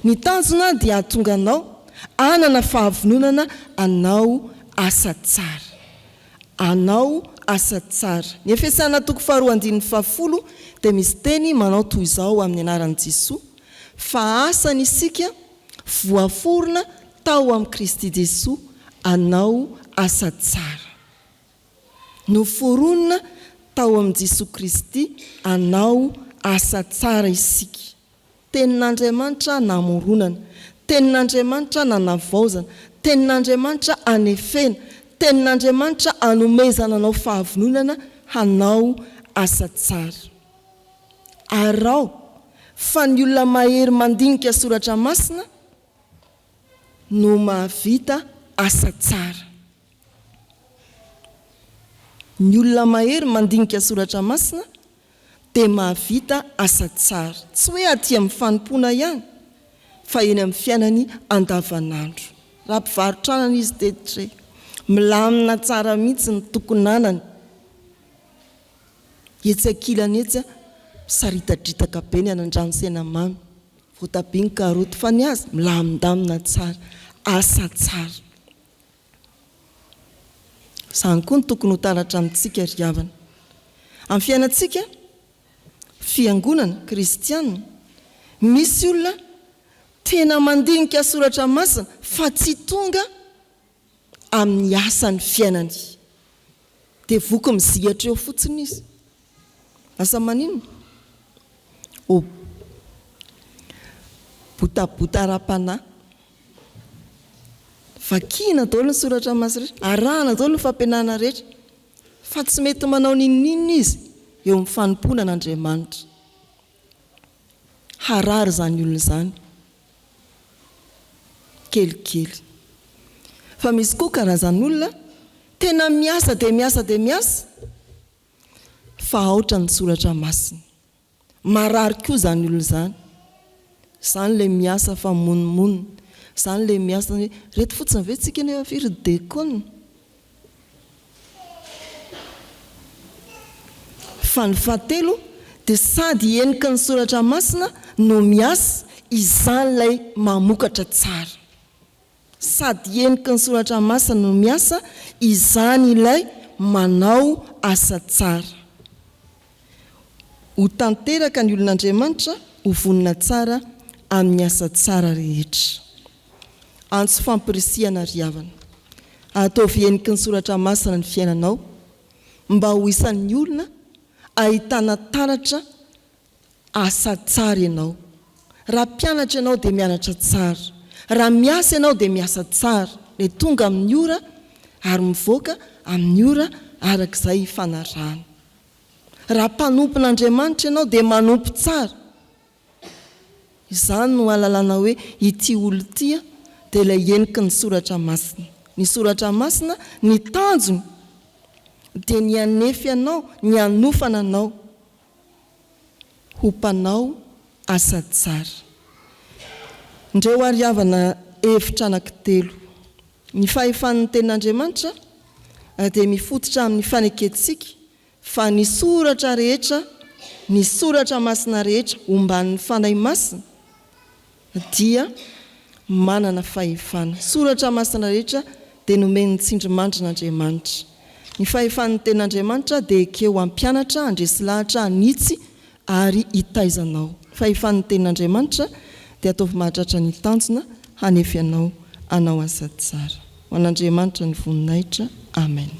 ny tanjona dia ahatonga anao anana fahavononana anao asa tsara anao asa tsara ny Efesana 4:10 dia misy teny manao toy izao amin'ny anaran'i Jesosy fa asany isika voaforona tao amin'ny Kristy Jesosy anao asa tsara no foronina tao amin'ny Jesosy Kristy anao asa tsara isika tenin'Andriamanitra namoronana tenin'Andriamanitra nanavaozana tenin'Andriamanitra anefena tenin'Andriamanitra anomezana anao fahavononana hanao asa tsara arao fa ny olona mahery mandinika soratra masina no mahavita asa tsara ny olona mahery mandinika soratra masina dia mahavita asa tsara tsy hoe aty amin'ny fanompoana ihany fa eny amin'ny fiainany andavanandro raha mpivarotranana izy detre milamina tsara mihitsy ny tokonanany etsy akilany etsy saritadritaka be ny anandranosena mamy voatabia ny karoty fa ny azy milamindamina tsara asa tsara izany koa ny tokony ho taratra amintsika ry havana amin'ny fiainantsika fiangonana kristiana misy olona tena mandinika soratra masina fa tsy tonga amin'ny asany fiainany dia voky mizihatra eo fotsiny izy asa maninona botabota ra-panahy vakina daholo ny soratra masina rehetra arahana daholo ny fampianarana rehetra fa tsy mety manao ninninina izy eo amin'ny fanompoana an'Andriamanitra harary zany olona zany kelikely fa misy koa karazan'olona tena miasa dia miasa dia miasa fa aotra ny soratra masina marary koa zany olona zany izany le miasa fa monimonina izany le miasa reto fotsiny ve tsika nefa firy dekona fa ny fahatelo dia sady enika ny soratra masina no miasa izany lay mamokatra tsara sady enika ny soratra masina no miasa izany ilay manao asa tsara ho tanteraka ny olon'Andriamanitra ho vonina tsara amin'ny asa tsara rehetra antso fampirisihana ry havana ataovy enika ny soratra masina ny fiainanao mba ho isan'ny olona ahitana taratra asa tsara ianao raha mpianatra ianao dia mianatra tsara raha miasa ianao dia miasa tsara le tonga amin'ny ora ary mivoaka amin'ny ora arak'izay fanarahana raha mpanompon'Andriamanitra ianao dia manompo tsara izany no alalana hoe ity olo tia dia ilay enika ny soratra masina ny soratra masina ny tanjony dia ny anefy anao ny anofana anao ho mpanao asa tsara ndreo ary havana hevitra anankitelo ny fahefan'ny tenin'Andriamanitra dia mifototra amin'ny faneketsika fa ny soratra rehetra ny soratra masina rehetra omban'ny fanahy masina dia manana fahefana soratra masina rehetra dia nomeny tsindrimandrin'Andriamanitra ny fahefan'ny tenin'Andriamanitra dia ekeo ampianatra andresy lahatra anitsy ary hitaizanao fahefan'ny tenin'Andriamanitra dia ataovy mahatratra ny tanjona hanefy anao anao asa tsara ho an'Andriamanitra ny voninahitra amen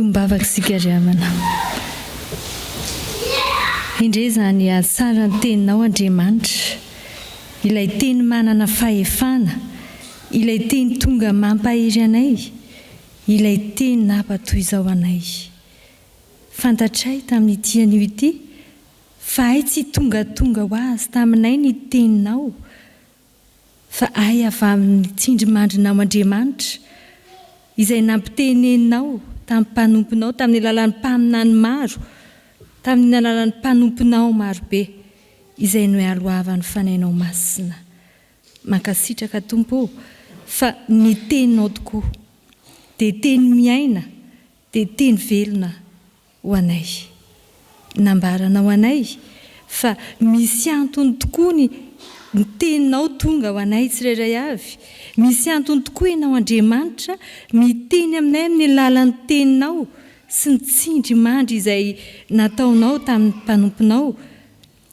mivavaka sikariavana. Indray zany atsara ny teninao Andriamanitra, ilay teny manana fahefana, ilay teny tonga mampahiry anay, ilay teny nampatoizao anay. Fantatray tamin'ity anio ity fa ay tsy tongatonga ho azy taminay ny teninao, fa ay avy amin'ny tsindrimandrinao Andriamanitra izay nampiteneninao tamin'ny mpanomponao, tamin'ny alalan'ny mpaminany maro, tamin'ny alalan'ny mpanomponao marobe izay no alohavan'ny fanainao masina. Mankasitraka Tompo fa ny teninao tokoa dia teny miaina, dia teny velona ho anay. Nambaranao anay fa misy antony tokoa ny teninao tonga ho anay tsirairay avy. Misy antony tokoa ianao Andriamanitra miteny aminay amin'ny alalan'ny teninao sy ny tsindrimandry izay nataonao tamin'ny mpanomponao,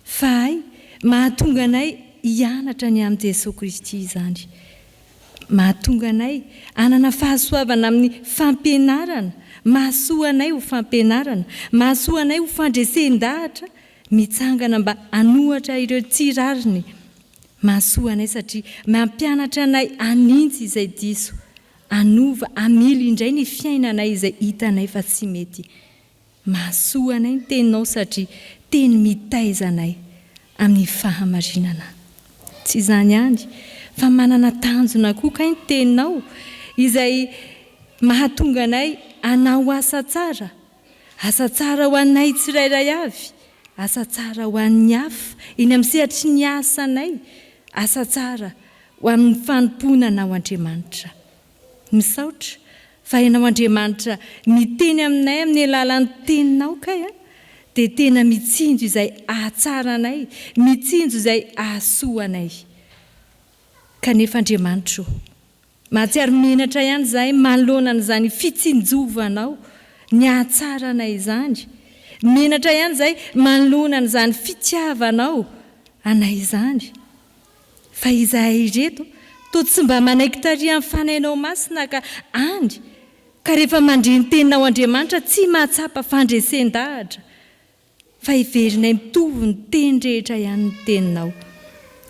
fa ay mahatonga anay hianatra ny amin'ny Jesosy Kristy izany. Mahatonga anay anana fahasoavana amin'ny fampianarana, mahasoa anay ho fampianarana, mahasoa anay ho fandresen-dahatra, mitsangana mba hanohatra ireo tsirariny. Mahasoa anay satria mampianatra anay anintsy izay diso, anova, amily indray ny fiainanay izay hitanay fa tsy mety. Mahasoa anay ny teninao satria teny mitaiza anay amin'ny fahamarinana. Tsy izany ihany fa manana tanjona koa kay ny teninao izay mahatonga anay hanao asa tsara ho anay tsirairay avy, asa tsara ho an'ny hafa eny amin'ny sehatry ny asanay, asa tsara ho amin'ny fanompoana anao Andriamanitra. Misaotra fa ianao Andriamanitra miteny aminay amin'ny alalan'ny teninao kay dia tena mitsinjo izay ahatsara anay, mitsinjo izay ahasoa anay. Kanefa Andriamanitra mahatsiaro menatra ihany izahay manoloana an'izany fitsinjovanao, ny ahatsara anay izany. Menatra ihany izahay manoloana an'izany fitiavanao anay izany. Fa izahay reto toa tsy mba manaiky taria amin'ny fanainao masina ka andy, ka rehefa mandre ny teninao Andriamanitra tsy mahatsapa fandresen-dahatra, fa iverinay mitovy ny teny rehetra ihany ny teninao.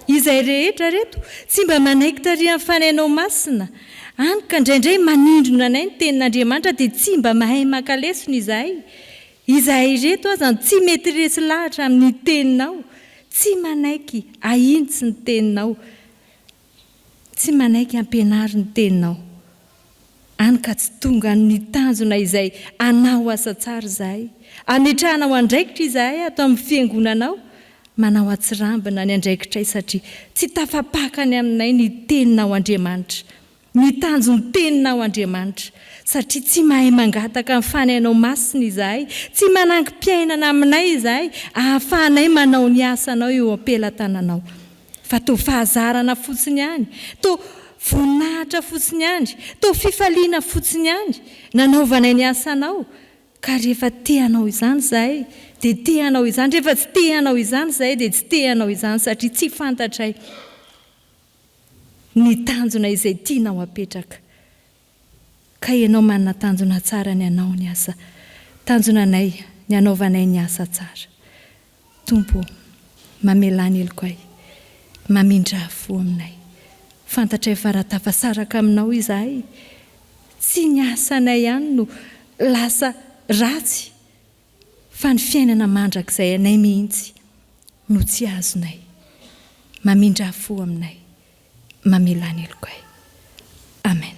Izay rehetra reto tsy mba manaiky taria amin'ny fanainao masina, any ka indraindray manindrona anay ny tenin'Andriamanitra dia tsy mba mahay makalesona izahay. Izahay reto azany tsy mety resy lahatra amin'ny teninao, tsy manaiky ahintsy ny teninao, tsy manaiky ampianary ny teninao. Any ka tsy tonga ny tanjona izay anao asa tsara izahay, ametrahanao andraikitra izahay ato amin'ny fiangonanao, manao atsirambina ny andraikitray satria tsy tafapakany aminay ny teninao Andriamanitra, ny tanjony teninao Andriamanitra, satria tsy mahay mangataka amin'ny fanainao masina izahay, tsy manangim-piainana aminay izahay, ahafahanay manao ny asanao eo am-pelatananao. Fa toa fahazarana fotsiny ihany, toa voninahitra fotsiny ihany, toa fifaliana fotsiny ihany nanaovanay ny asanao. Ka rehefa tehanao izany izahay dia tehanao izany, rehefa tsy tehanao izany izahay dia tsy tehanao izany, satria tsy fantatray ny tanjona izay tianao apetraka. Ka ianao manana tanjona tsara ny anao ny asa, tanjona anay ny anaovanay ny asa tsara. Tompo, mamelany eloko ahy, mamindra fo aminay. Fantatray fa raha tafasaraka aminao izahay, tsy ny asanay ihany no lasa ratsy, fa ny fiainana mandrakizay anay mihitsy no tsy azonay. Mamindra fo aminay, mamelany eloko ahy. Amen.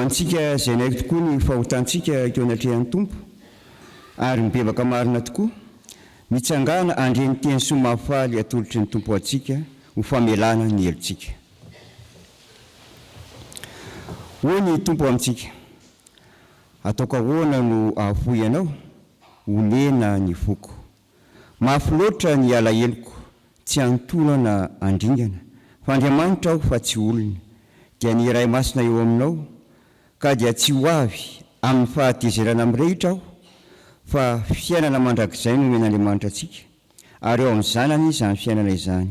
antsika izay naiko tokoa ny fahotantsika teo anatrehan'ny tompo ary mibebaka marina tokoa mitsangana andreny teny somafaly atolotry ny tompo antsika ho famelana ny helotsika. Hoy ny tompo amintsika: ataoko ahoana no ahafoy ianao, olena ny foko. Mafy loatra ny alahelo-ko, tsy antolana andringana, fa Andriamanitra aho fa tsy olona, dia ny iray masina eo aminao, ka dia tsy ho avy amin'ny fahatezerana mirehitra aho, fa fiainana mandrakizay no men'Andriamanitra antsika, ary eo amin'ny zanany izany fiainana izany.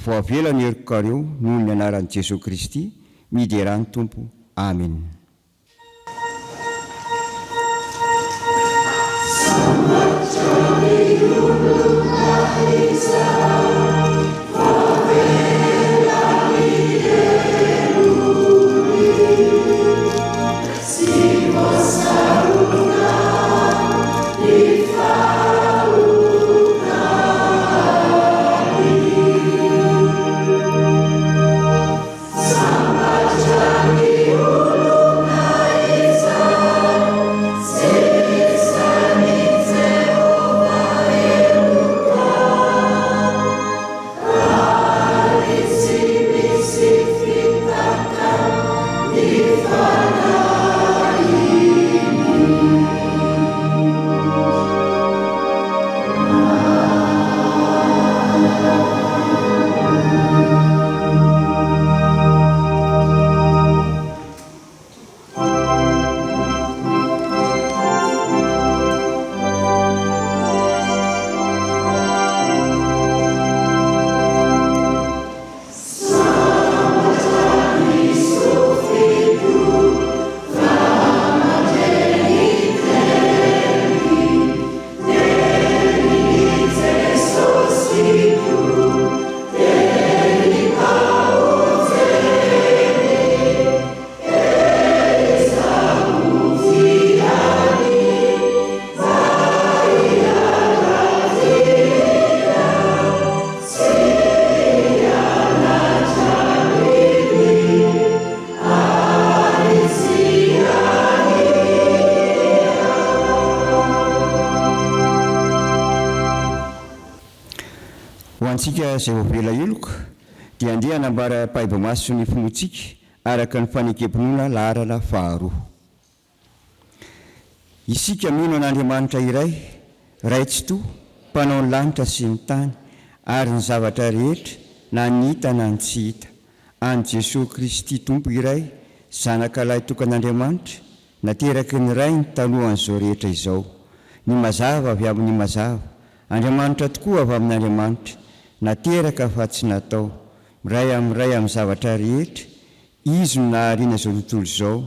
Voavela ny herokareo noho ny anaran'i Jesosy Kristy, miderany Tompo. Amen. Antsika izay vovela eloka dia andeha hanambara paibomaso ny finoantsika araka ny fanekempinoana laharana 2. Isika mino an'Andriamanitra iray, ray tsy toa, mpanao ny lanitra sy ny tany ary ny zavatra rehetra, na ny hita na ny tsy hita. Any Jesosy Kristy Tompo iray, zanaka lahy tokan'Andriamanitra, nateraky ny rainy talohan'izao rehetra izao. Ny mazava avy amin'ny mazava, Andriamanitra tokoa avy amin'ny Andriamanitra, nateraka fa tsy natao, miray amin'ny zavatra rehetra, izy no nahariana izao tontolo izao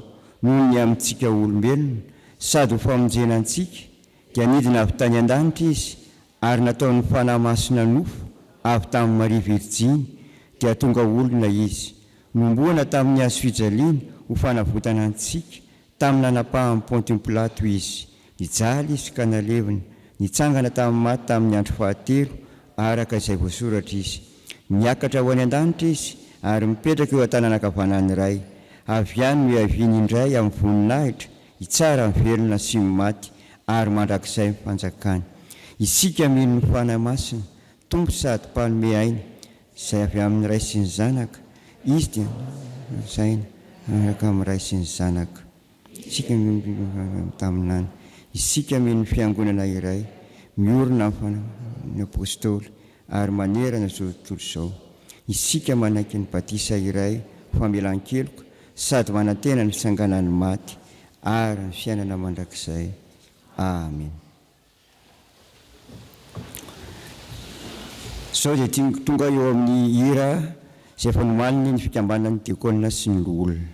noho ny amintsika olombelona, sady ho famonjena antsika, dia nidina avy tany an-danitra izy, ary nataon'ny fanahy masina nofo avy tamin'ny Maria Virjiny, dia tonga olona izy. Nomboana tamin'ny hazo fijaliana ho fanavotana antsika, tamin'ny nanapahany Pontius Pilato izy, nijaly izy ka nalevina, nitsangana tamin'ny maty tamin'ny andro 7 araka izay voasoratra izy. Miakatra ho any an-danitra izy ary mipetraka eo an-tanànan-kavanany iray. Avy any no hiaviany indray amin'ny voninahitra, hitsara ny velona sy ny maty ary mandrakizay ny fanjakany. Isika mino ny fanahy masina, Tompo sady mpanome aina, izay avy amin'ny Ray sy ny Zanaka, izy dia saina araka amin'ny Ray sy ny Zanaka. Isika mino taminany. Isika mino ny fiangonana iray, miorina ny apôstôly ary manerana izao tontolo izao. Isika manaiky ny batisa iray, famelan-keloka, sady manantena ny fisanganan'ny maty ary ny fiainana mandrakizay. Amen. Sao dia tonga eo amin'ny hira izay fanomaniny ny fikambanan'ny diakonina sy ny olona.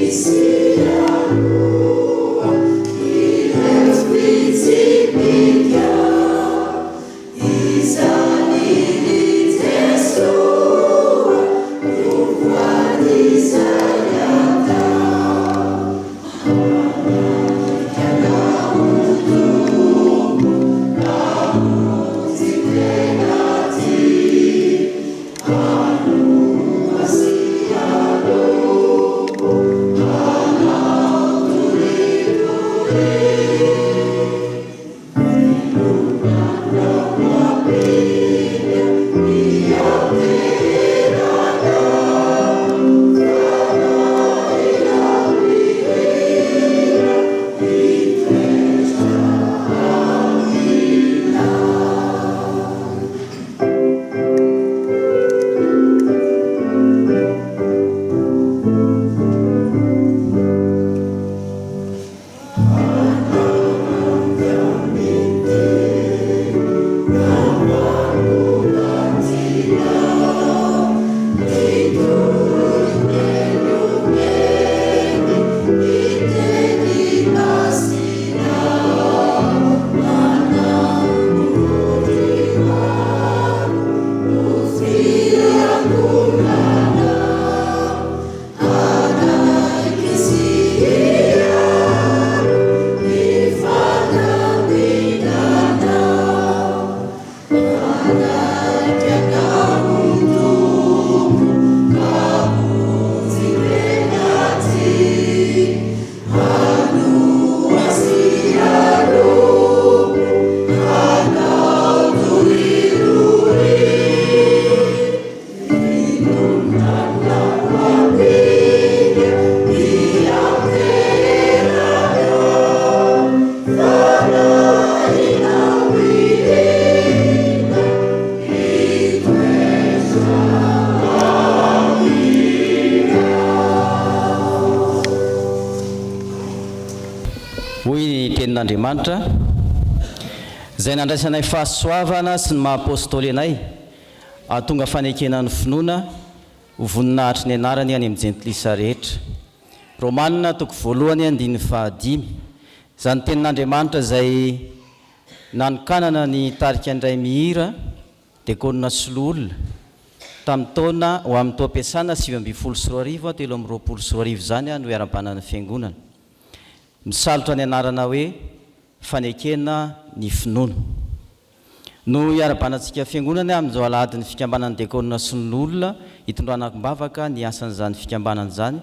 See Andriamanitra izay nandraisanay fahasoavana sy ny maha-apôstôly anay ahatonga fanekenan'ny finoana ho voninahitry ny anarany any amin'ny jentilisa rehetra. Romanina toko voalohany 5:5. Izany tenin'Andriamanitra izay nanokanana ny tarika andray mihira diakonina Soloolona tamin'ny taona ho amin'ny toam-piasana 724 telo amin'ny 24 zany no iara-banan'ny fiangonana. Misalotra ny anarana hoe fanekena ny finoana. No iara-banantsika fiangonana amin'izao alahadin'ny fikambanan'ny diakonina Soloolona hitondrana mbavaka ny asan'izany fikambanana izany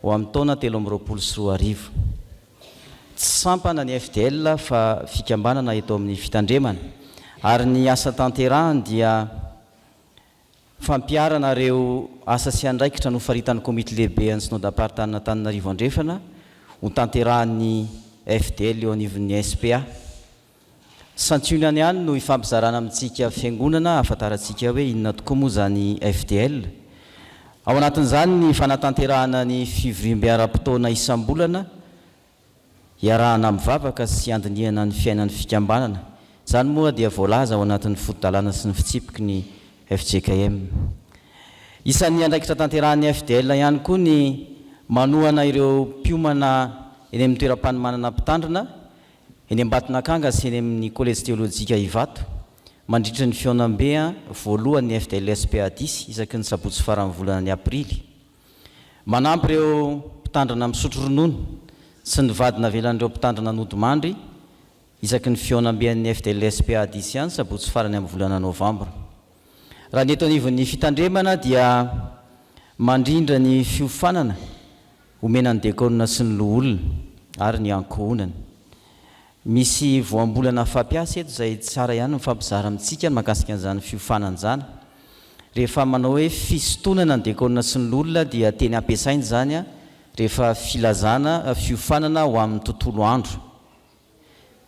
ho amin'ny taona telo amin'ny 24. Tsy sampana ny FDL fa fikambanana eto amin'ny fitandremana ary ny asa tanterahany dia fampiarana ireo asa sy andraikitra no faritan'ny komity lehibe an'ny synodam-paritany Antananarivo andrefana ho tanterahan'ny FDL eo anivon'ny SPA. Santionany ihany no ifampizarana amintsika fiangonana ahafantarantsika hoe inona tokoa moa zany FDL. Ao anatin'izany ny fanatanterahana ny fivoriam-piaram-potoana isam-bolana iarahana mivavaka sy andinihana ny fiainan'ny fikambanana. Izany moa dia voalaza ao anatin'ny fotodalana sy ny fitsipiky ny Fjkm. Isan'ny andraikitra tanterahan'ny FDL ihany koa ny manohana ireo mpiomana eny amin'ny toeram-panomanana mpitandrina eny Ambatonakanga sy eny amin'ny kolejy teolojika Ivato mandritra ny Fjkm voalohan'ny FDL SPA 10 isaky ny sabotsy faran'ny volana Aprily. Manampy ireo mpitandrina misotro ronono sy ny vadina velan'ireo mpitandrina nodimandry isaky ny Fjkm FDL SPA 10 ihany sabotsy farany amin'ny volana Novambra. Raha ny eto anivon'ny fitandremana dia mandrindra ny fiofanana omenan'ny diakonina sy ny loholona ary ny ankohonana. Misy voambolana fampiasa eto izay tsara ihany mifampizara amintsika ny mahakasika an'izany fiofanana izany. Rehefa manao hoe fisontonana ny diakonina sy ny loholona dia teny ampiasaina izany rehefa filazana fiofanana ho amin'ny tontolo andro.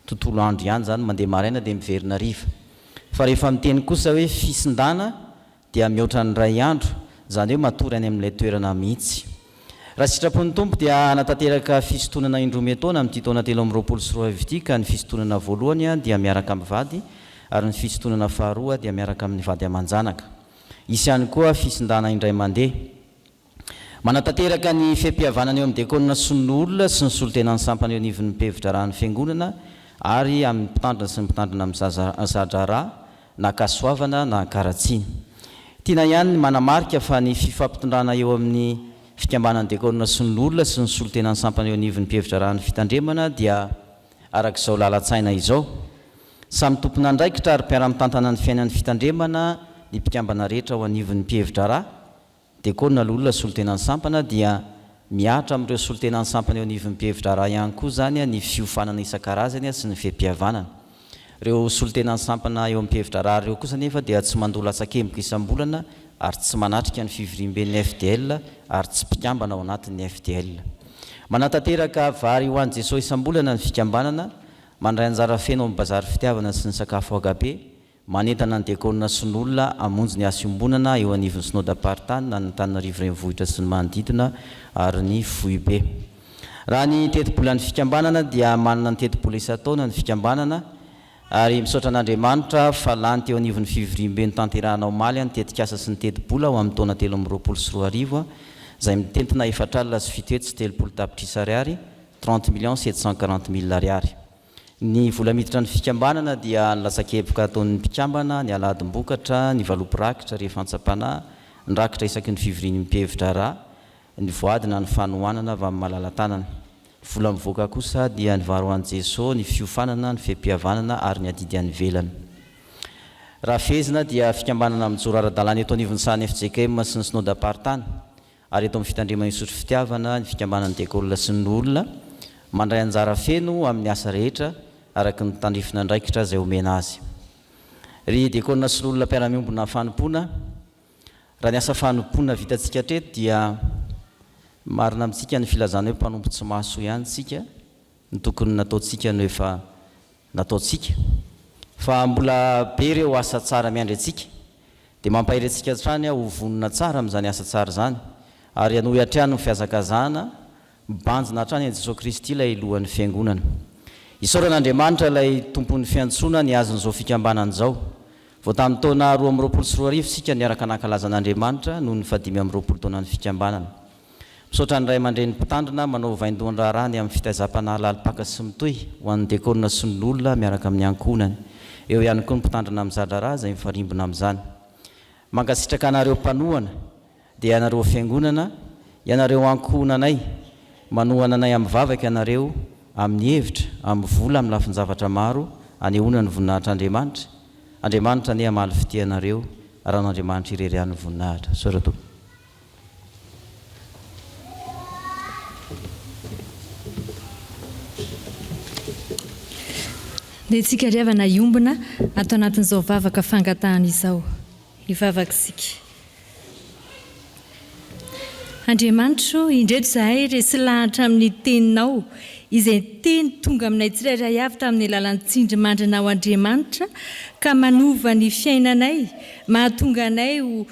Tontolo andro ihany zany mandeha maraina dia miverina riva. Fa rehefa miteny kosa hoe fisindana dia mihoatra ny ray andro, izany hoe matory any amin'ilay toerana mihitsy. Raha sitrapon'ny tompo dia anatanteraka fisontonana indroa taona amin'ity taona telo amin'ny 24 ity ka ny fisontonana voalohany dia miaraka amin'ny vady ary ny fisontonana faharoa dia miaraka amin'ny vady aman-janaka. Isy ihany koa fisindana indray mandeha. Manatanteraka ny fiam-pihavanana eo amin'ny diakonina sy ny olona sy ny solotenan'ny sampana eo anivon'ny Fidirana fiangonana ary amin'ny mpitandrina sy ny mpitandrina amin'ny zadra na kasoavana na karatsiny. Tiana ihany ny manamarika fa ny fifampitondrana eo amin'ny fikambanan'ny diakonina sy ny olona sy ny solotenan'ny sampana eo anivon'ny Fidirana fitandremana dia arak'izao lalatsaina izao. Samy tompona andraikitra ary mpiara-mitantana ny fiainan'ny fitandremana ny mpikambana rehetra ho anivon'ny Fidirana, diakonina lolona solotenan'ny sampana dia miatra amin'ireo solotenan'ny sampana eo anivon'ny Fidirana ihany koa zany ny fiofanana isan-karazany sy ny fiam-pihavanana. Ireo solotenan'ny sampana eo amin'ny Fidirana ireo kosa nefa dia tsy mandola asa-kemboka isam-bolana ary tsy manatrika ny fivirimben'ny FDL ary tsy mpikambana ao anatin'ny FDL. Manatanteraka vary ho an'i Jesosy isam-bolana ny fikambanana, mandray anjara feno amin'ny bazary fitiavana sy ny sakafo agape, manentana ny diakonina sy ny olona amonjy ny asa iombonana eo anivon'ny synodam-paritany na ny Antananarivo renivohitra sy ny manodidina ary ny foibe. Raha ny teti-bolan'ny fikambanana dia manana ny teti-bola isan-taona ny fikambanana ary misaotra an'Andriamanitra fa lany teo anivon'ny fivirimben'ny tanterahana omaly ny tetikasa sy ny teti-bola ho amin'ny taona 2024 izay mitentina 4 sy fito sy 30 tapitrisa ariary 30,740,000 ariary. Ny vola miditra ny fikambanana dia ny latsa-keboka ataon'ny mpikambana, ny aladim-bokatra, ny valopy-rakitra rehefa an-tsapana, ny rakitra isaky ny fivorian'ny Fidirana, ny voadina ny fanohanana avy amin'ny malala-tanana. Vola mivoaka kosa dia ny varo an'i Jesosy, ny fiofanana, ny fiam-pihavanana ary ny adidy any velana. Raha fezina dia fikambanana mijoro ara-dalàna eto anivon'ny sahany Fjkm sy ny synodam-paritany ary eto amin'ny Fjkm Isotry Fitiavana ny fikambanan'ny diakonina sy ny olona mandray anjara feno amin'ny asa rehetra araky ny tandrifina andraikitra izay omena azy. Ry diakonina sy ny olona mpiara-miombona fanompoana, raha ny asa fanompoana vitantsika treto dia marina amintsika ny filazana hoe mpanompo tsy maso ihany tsika ny tokony nataontsika no efa nataontsika fa mbola be ireo asa tsara miandry antsika dia mampahiry antsika hatrany ho vonona tsara amin'izany asa tsara izany ary hanohy hatrany ny fihazakazahana mibanjina hatrany an'i Jesosy Kristy ilay lohan'ny fiangonana. Isaoran'Andriamanitra ilay tompon'ny fiantsoana ny azon'izao fikambanan'izao. Vao tamin'ny taona 2024 sika niaraka nankalazan'Andriamanitra noho ny 520 taonan'ny fikambanana. Misaotra ny ray aman-dren'ny mpitandrina manao vaindohan-draharaha ny amin'ny fitaizam-panahy lalipaka sy mitohy ho an'ny diakonina sy ny olona miaraka amin'ny ankonany. Eo ihany koa ny mpitandrina amin'ny zadraraha izay mifarimbona amin'izany. Mankasitraka anareo mpanohana dia ianareo fiangonana, ianareo ankonanay, manohana anay amin'ny vavaka ianareo amin'ny hevitra, amin'ny vola, amin'ny lafin-javatra maro, anehoana ny voninahitr'Andriamanitra. Andriamanitra ny hamaly fitianareo, ran'Andriamanitra irery-an'ny voninahitra. Sorato. Dia tsika riavana iombona atao anatin'izao vavaka fangatahana izao. Hivavaka isika. Andriamanitra, indreto izahay resy lahatra amin'ny teninao, izay teny tonga aminay tsirairay avy tamin'ny alalan'ny tsindrimandrinao Andriamanitra, ka manova ny fiainanay, mahatonga anay ho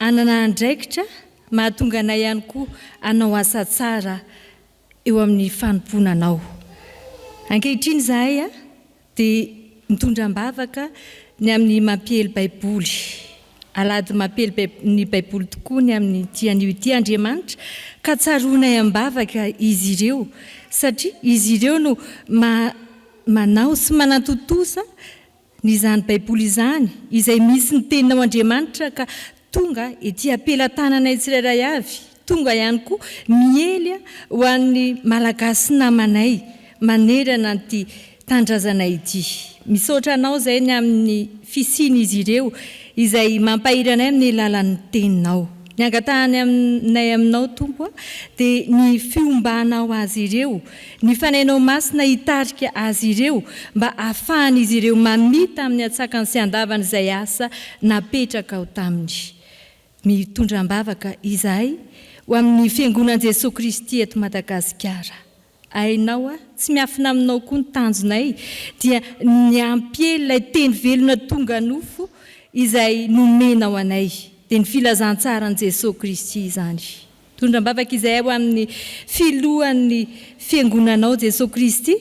anana andraikitra, mahatonga anay ihany koa anao asa tsara eo amin'ny fanomponanao. Ankehitriny izahay dia mitondram-bavaka ny amin'ny mampiely baiboly. Alahady mampely ny baiboly tokoa ny amin'ny tian'io ity Andriamanitra, ka tsaroanay am-bavaka izy ireo, satria izy ireo no manao sy manantotosa ny izany baiboly izany, izay misy ny teninao Andriamanitra, ka tonga ety ampelantananay tsirairay avy, tonga ihany koa miely ho an'ny malagasy namanay, manerana ny tandrazanay ity. Misaotra anao izay ny amin'ny fisiny izy ireo, izay mampahiranay amin'ny lalan'ny teninao. Ny angatahany aminay aminao tompo dia ny fiombanao azy ireo, ny fanainao masina hitarika azy ireo, mba ahafahan'izy ireo mamita amin'ny atsakany sy andavany izay asa napetraka ao taminy. Mitondram-bavaka izahay ho amin'ny fiangonan'i Jesosy Kristy eto Madagasikara. Ainao tsy miafina aminao koa ny tanjonay, dia ny ampiely ilay teny velona tonga nofo izay nomenao anay, dia ny filazantsaran'i Jesosy Kristy izany. Tondram-bavaka izay ho amin'ny Filohan'ny fiangonanao Jesosy Kristy,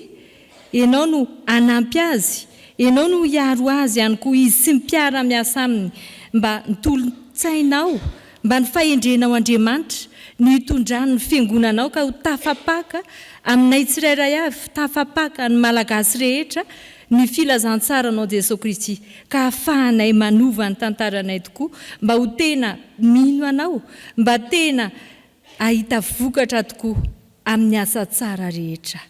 ianao no anampy azy, ianao no hiaro azy ihany koa izy sy mpiara miasa aminy, mba nitolon-tsainao, mba ny fahendrenao Andriamanitra, ny hitondrano ny fiangonanao ka ho tafapaka aminay tsirairay avy, tafapaka ny malagasy rehetra, ny filazantsaranao Jesosy Kristy, ka ahafahanay manova ny tantaranay tokoa, mba ho tena mino anao, mba tena ahita vokatra tokoa amin'ny asa tsara rehetra.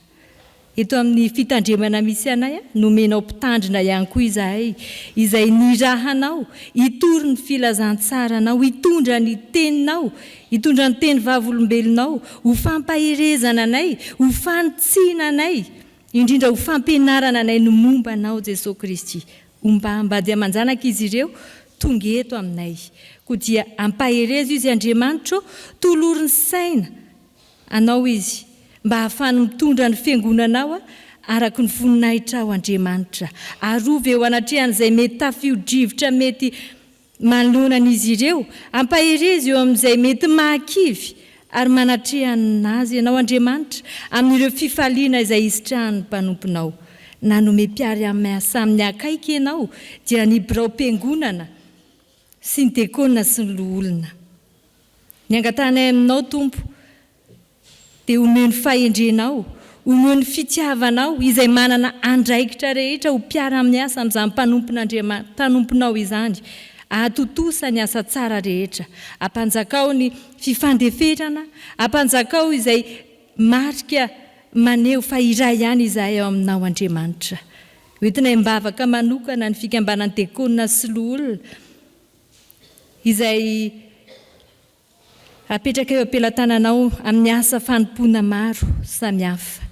Eto amin'ny fitandremana misy anay, nomenao mpitandrina ihany koa izahay, izay nirahanao, hitory ny filazantsaranao, hitondra ny teninao, hitondra ny teny vavolombelonao, ho fampahirezana anay, ho fanotsiana anay, indrindra ho fampianarana anay no momba anao Jesosy Kristy. Mba dia manjanaka izy ireo, tonga eto aminay. Koa dia ampahirezo izy Andriamanitra, toloriny saina anao izy, mba ahafahany mitondra ny fiangonanao araka ny voninahitra ao Andriamanitra. Arova eo anatrehan'izay mety tafio-drivotra mety manoloanan'izy ireo, ampahirezo eo amin'izay mety mahakivy, ary manatrehanazy ianao Andriamanitra amin'ireo fifaliana izay isitrahan'ny mpanomponao. Nanome mpiary amin'ny asa amin'ny akaiky ianao, dia ny birao mpiangonana sy ny diakonina sy ny loholona. Ny angatanay aminao tompo, dia omeo ny fahendrenao, omeo ny fitiavanao izay manana andraikitra rehetra ho mpiara amin'ny asa amin'izany mpanomponao izany. Ahatotosa ny asa tsara rehetra, ampanjakao ny fifandefetrana, ampanjakao izay marika maneho fa iray ihany izahay ao aminao Andriamanitra. Hoentinay mbavaka manokana ny fikambanan'ny diakonina sy loholona, izay apetraka eo ampelantananao amin'ny asa fanompoana maro samihafa.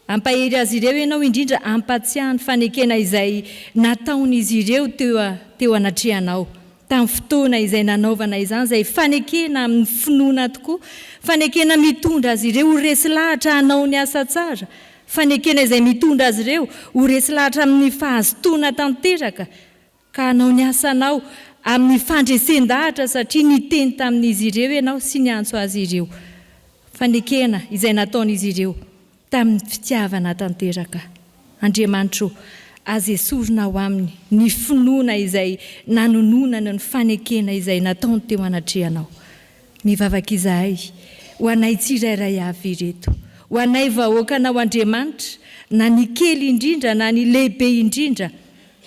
Ampahery azy ireo ianao indrindra ampatsiahany fanekena izay nataon'izy ireo teo anatrehanao. Tamin'ny fotoana izay nanaovana izany, izay fanekena amin'ny finoana tokoa, fanekena mitondra azy ireo ho resy lahatra hanao ny asa tsara, fanekena izay mitondra azy ireo ho resy lahatra amin'ny fahazotoana tanteraka, ka hanao ny asanao amin'ny fandresen-dahatra satria niteny tamin'izy ireo ianao sy ny antso azy ireo. Fanekena izay nataon'izy ireo tamin'ny fitiavana tanteraka. Andriamanitro azy esorina ao aminy ny finoana izay nanononana ny fanekena izay nataony teo anatrehanao. Mivavaka izahay ho anay tsirairay avy ireto, ho anay vahoakanao Andriamanitra, na ny kely indrindra na ny lehibe indrindra.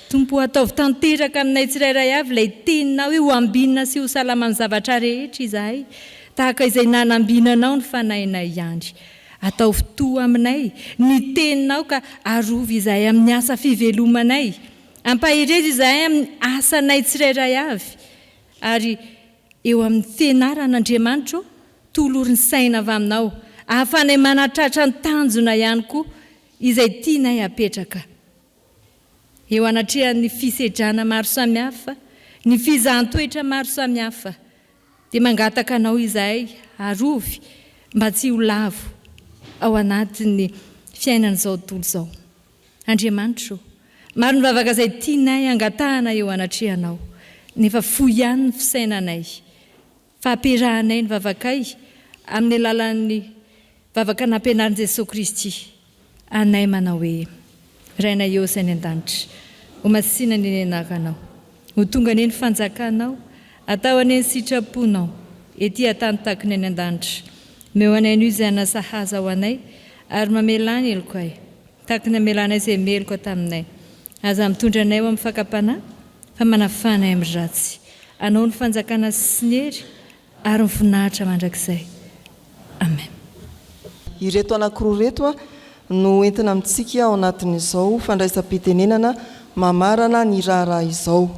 Tompo ataovy tanteraka aminay tsirairay avy ilay teninao io, ho ambinina sy ho salama amin'ny zavatra rehetra izahay, tahaka izay nanambinanao ny fanahinay ihany. Ataovy toa aminay ny teninao ka arovy izahay amin'ny asa fivelomanay, ampahirezy izahay amin'ny asanay tsirairay avy, ary eo amin'ny fianaran'Andriamanitra tolorin'ny saina avy aminao, ahafanay manatratra ny tanjona ihany koa izay tianay apetraka. Eo anatrehan'ny fisedrana maro samihafa, ny fizahn-toetra maro samihafa, dia mangataka anao izahay arovy mba tsy ho lavo ao anatin'ny fiainan'izao tontolo izao. Andriamanitra, maro ny vavaka izay tianay angatahana eo anatrehanao, nefa fohy ihany ny fisainanay. Fampiarahanay ny vavakay amin'ny alalan'ny vavaka nampianarin'i Jesosy Kristy. Anay manao hoe: Rainay eo sainy an-danitra, ho masina ny nenakanao, ho tonga ny fanjakanao, atao any sitraponao, ety atany takiny any an-danitra. Meo anay ny izay nasahaza ho anay, ary mamelany eloko ay, takiny amelanay izay meloko taminay. Aza mitondra anay ho amin'ny fakapana, fa manafanay amin'ny ratsy. Anao ny fanjakana sy ny hery, ary ny voninahitra mandrakizay. Amen. Ireto anankiroa reto no entina amintsika ao anatin'izao fandraisam-pitenenana mamarana ny raharaha izao.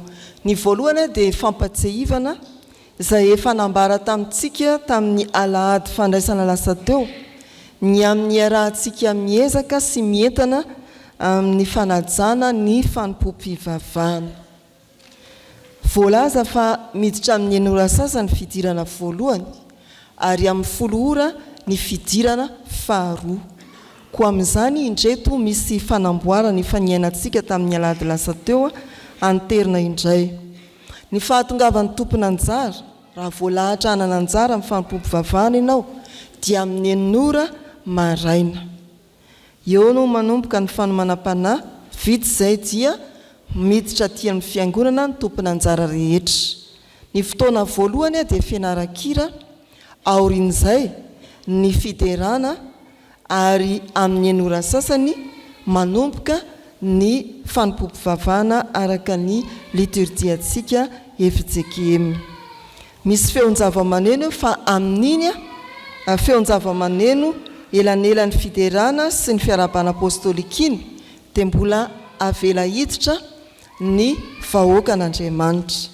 Ny voalohany dia fampatsehivana izay efa nambara tamintsika tamin'ny alahady fandraisana lasa teo, ny amin'ny arahantsika miezaka sy mientana amin'ny fanajana ny Fanompoam-Pivavahana. Voalaza fa miditra amin'ny enora sasany fidirana voalohany, ary amin'ny 10 ora ny fidirana faharoa. Ko amin'izany indreto misy fanamboarana efa niainantsika tamin'ny alahady lasa teo anterina indray. Ny fahatongavan'ny tompon'anjara, raha voalahatra hanananjara amin'ny Fanompoam-Pivavahana ianao, dia amin'ny 9 ora maraina. Eo no manomboka ny fanomanam-panahy, vita izay dia miditra aty amin'ny fiangonana ny tompon'anjara rehetra. Ny fotoana voalohany dia fianaran-kira, aorian'izay ny Fiderana, ary amin'ny 9 ora sasany manomboka ny Fanompoam-Pivavahana araka ny liturjiantsika Fjkm. Misy feon-java-maneno fa amin'iny feon-java-maneno elanelan'ny Fiderana sy ny fiarabana apôstôlika iny dia mbola avela hiditra ny vahoakan'Andriamanitra.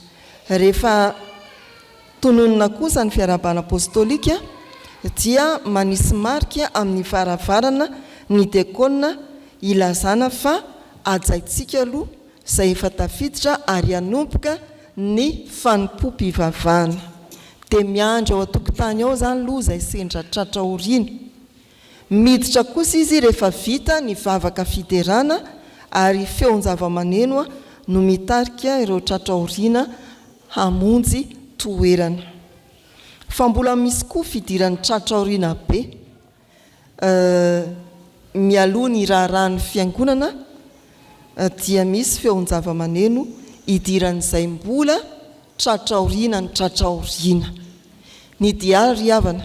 Rehefa tononona kosa ny fiarabana apôstôlika dia manisy marika amin'ny varavarana ny dekona ilazana fa ajaitsika aloha izay efa tafiditra ary anomboka ny Fanompoam-Pivavahana. Dia miandro ao an-tokotany ao izany aloha izay sendra tratra oriana. Miditra kosa izy rehefa vita ny vavaka Fiderana, ary feon-java-maneno no mitarika ireo tratra oriana hamonjy toerana. Fa mbola misy koa fidiran'ny tratra oriana be, mialoha ny raharan'ny fiangonana, dia misy feon-java-maneno idiran'izay mbola tratra oriana ny tratra oriana. Ny diary ry havana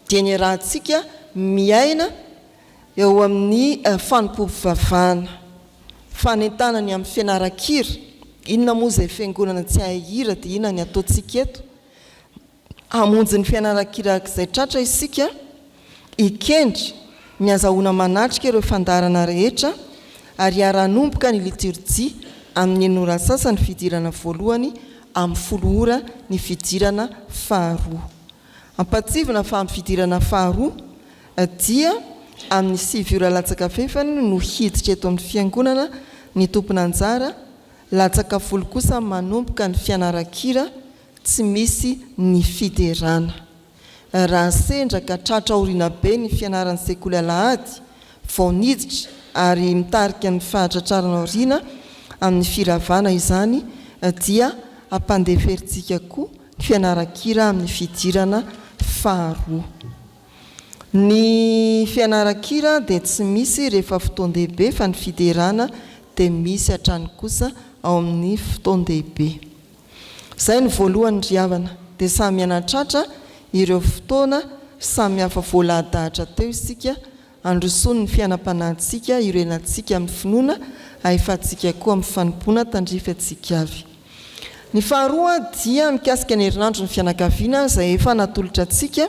dia ny rahantsika miaina eo amin'ny Fanompoam-Pivavahana. Fanentanany amin'ny fianaran-kira, inona moa izay fiangonana Tsiahy Hira dia inona ny ataontsika eto? Hamonjy ny fianaran-kira izay tratra isika, ikendry miazahoana manatrika ireo fandarana rehetra, ary aranomboka ny liturjia amin'ny 9 ora sasany fidirana voalohany, amin'ny 10 ora ny fidirana faharoa. Ampatsivina fa amin'ny fidirana faharoa dia amin'ny 7 ora latsaka fefany no hiditra eto amin'ny fiangonana ny tompon'anjara, latsaka 10 kosa manomboka ny fianaran-kira, tsy misy ny Fiderana. Raha sendra ka tratra oriana be ny fianaran'ny sekoly alahady vao niditra ary mitarika ny fahatratrarana oriana amin'ny firavana izany, dia ampandeferintsika koa ny fianaran-kira amin'ny fidirana faharoa. Ny fianaran-kira dia tsy misy rehefa fotoan-dehibe fa ny fiderana dia misy hatrany kosa ao amin'ny fotoan-dehibe. Izay ny voalohany ry havana, dia samy anatratra ireo fotoana samy hafa voalahadahatra teo isika androsoany ny fiainam-panahintsika irenantsika amin'ny finoana ahifantsika koa amin'ny fanompoana tandrify antsika avy. Ny faharoa dia mikasika ny herinandron'ny fianakaviana izay efa natolotra antsika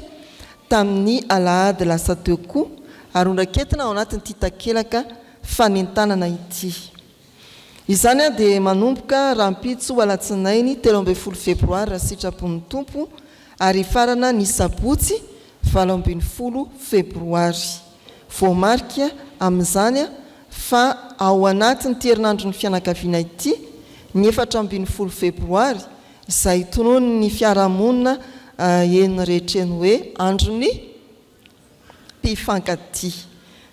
tamin'ny alahady lasa teo koa ary ondraketina ao anatin'ity takelaka fanentanana ity. Izany dia manomboka rahampitso alatsinainy 13 Febroary raha sitrapon'ny tompo ary farana ny sabotsy 12 Febroary. Voamarika amin'izany fa ao anatin'ity herinandron'ny fianakaviana ity ny 14 Febroary izay tonoany ny fiarahamonina eny rehetreny hoe andron'ny mpifankatia.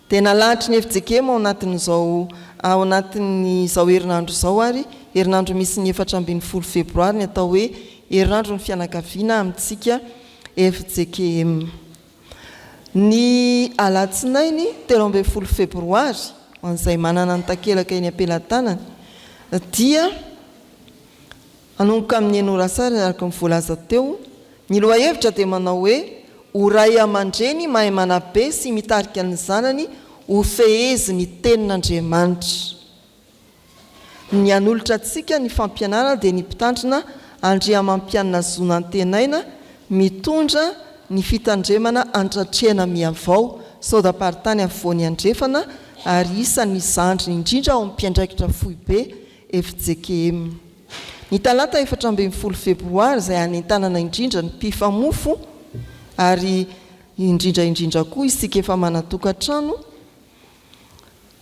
Dia nalahatra ny Fjkm ao anatin'izao herinandro izao ary herinandro misy ny 14 Febroary ny atao hoe herinandron'ny fianakaviana amintsika Fjkm. Ny alatsinainy 13 Febroary an'izay manana ny takelaka eny ampelantanany dia anomboka amin'ny enorasary araka ny voalaza teo. Ny lohahevitra dia manao hoe ho ray aman-dreny mahay manabe sy mitarika ny zanany ho fehezy ny tenin'Andriamanitra. Ny anolotra antsika ny fampianarana dia ny mpitandrina andriamampianina zonantenaina mitondra ny fitandremana antratrehana miavao sodapartany afovoany andrefana ary isan'ny zandriny indrindra ao amin'ny mpiandraikitra foibe Fjkm. Ny talata 14 Febroary izay hanentanana indrindra ny mpifamofo ary indrindra koa isika efa manatokantrano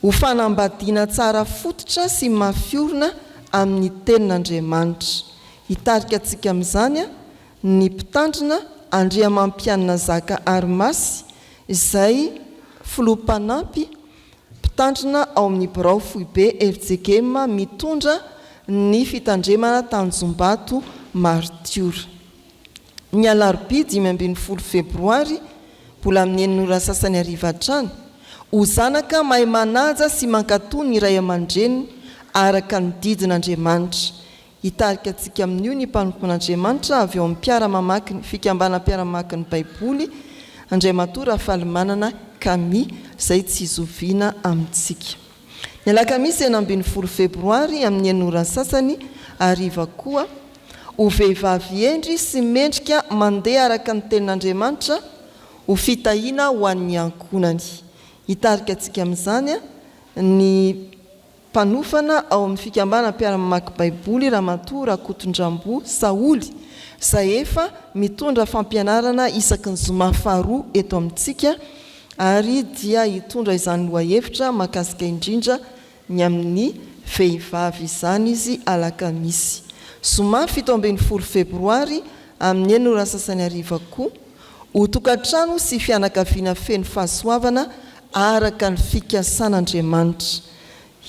ho fanambadiana tsara fototra sy mafiorina amin'ny tenin'Andriamanitra. Hitarika antsika amin'izany ny mpitandrina andriamampianina zaka arimasy izay filompanampy mpitandrina ao amin'ny birao foibe Fjkm mitondra ny fitandremana tanjombato martiora. Ny alarobia 15 Febroary mbola amin'ny enin'ora sasany ariva hatrany ho zanaka mahay manaja sy mankatoa ny ray aman-dreniny araka ny didin'Andriamanitra. Hitarika antsika amin'io ny mpanompon'Andriamanitra avy eo amin'ny mpiara-mamaky ny fikambana mpiara-mamaky ny Baiboly Andriamatoa Rafalimanana Kami izay tsy izoviana amintsika. Ny alakamisy 12 Febroary amin'ny enin'ora sasany ariva koa ho vehivavy endry sy mendrika mandeha araka ny tenin'Andriamanitra ho fitahiana ho an'ny ankonany. Hitarika antsika amin'izany ny mpanofana ao amin'ny fikambana mpiara-mamaky Baiboly Ramatoa Rakotondrambo Saoly izay efa mitondra fampianarana isaky ny zoma faharoa eto amintsika ary dia hitondra izany lohahevitra makasika indrindra ny amin'ny vehivavy izany izy alakamisy. Zoma 17 Febroary amin'ny enin'ora sasany ariva koa ho tokantrano sy fianakaviana feno fahasoavana araka ny fikasan'Andriamanitra.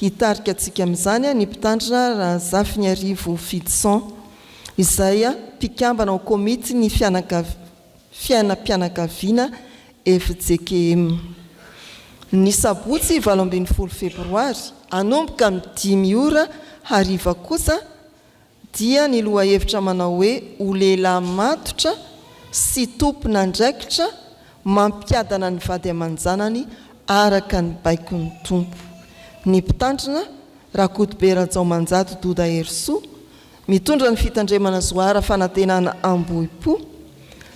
Hitarika antsika amin'izany ny mpitandrina Razafy ny arivo Fidson izay mpikambana ao komity ny fiainam-pianakaviana Fjkm. Ny sabotsy 12 Febroary anomboka amin'ny 5 ora hariva kosa dia ny lohahevitra manao hoe ho lehilahy matotra sy tompona andraikitra mampiadana ny vady aman-janany araka ny baikon'ny tompo. Ny mpitandrina Rakotobe Rajao-Manjato Doda Herso mitondra ny fitandremana zoara fanantenana Ambohipo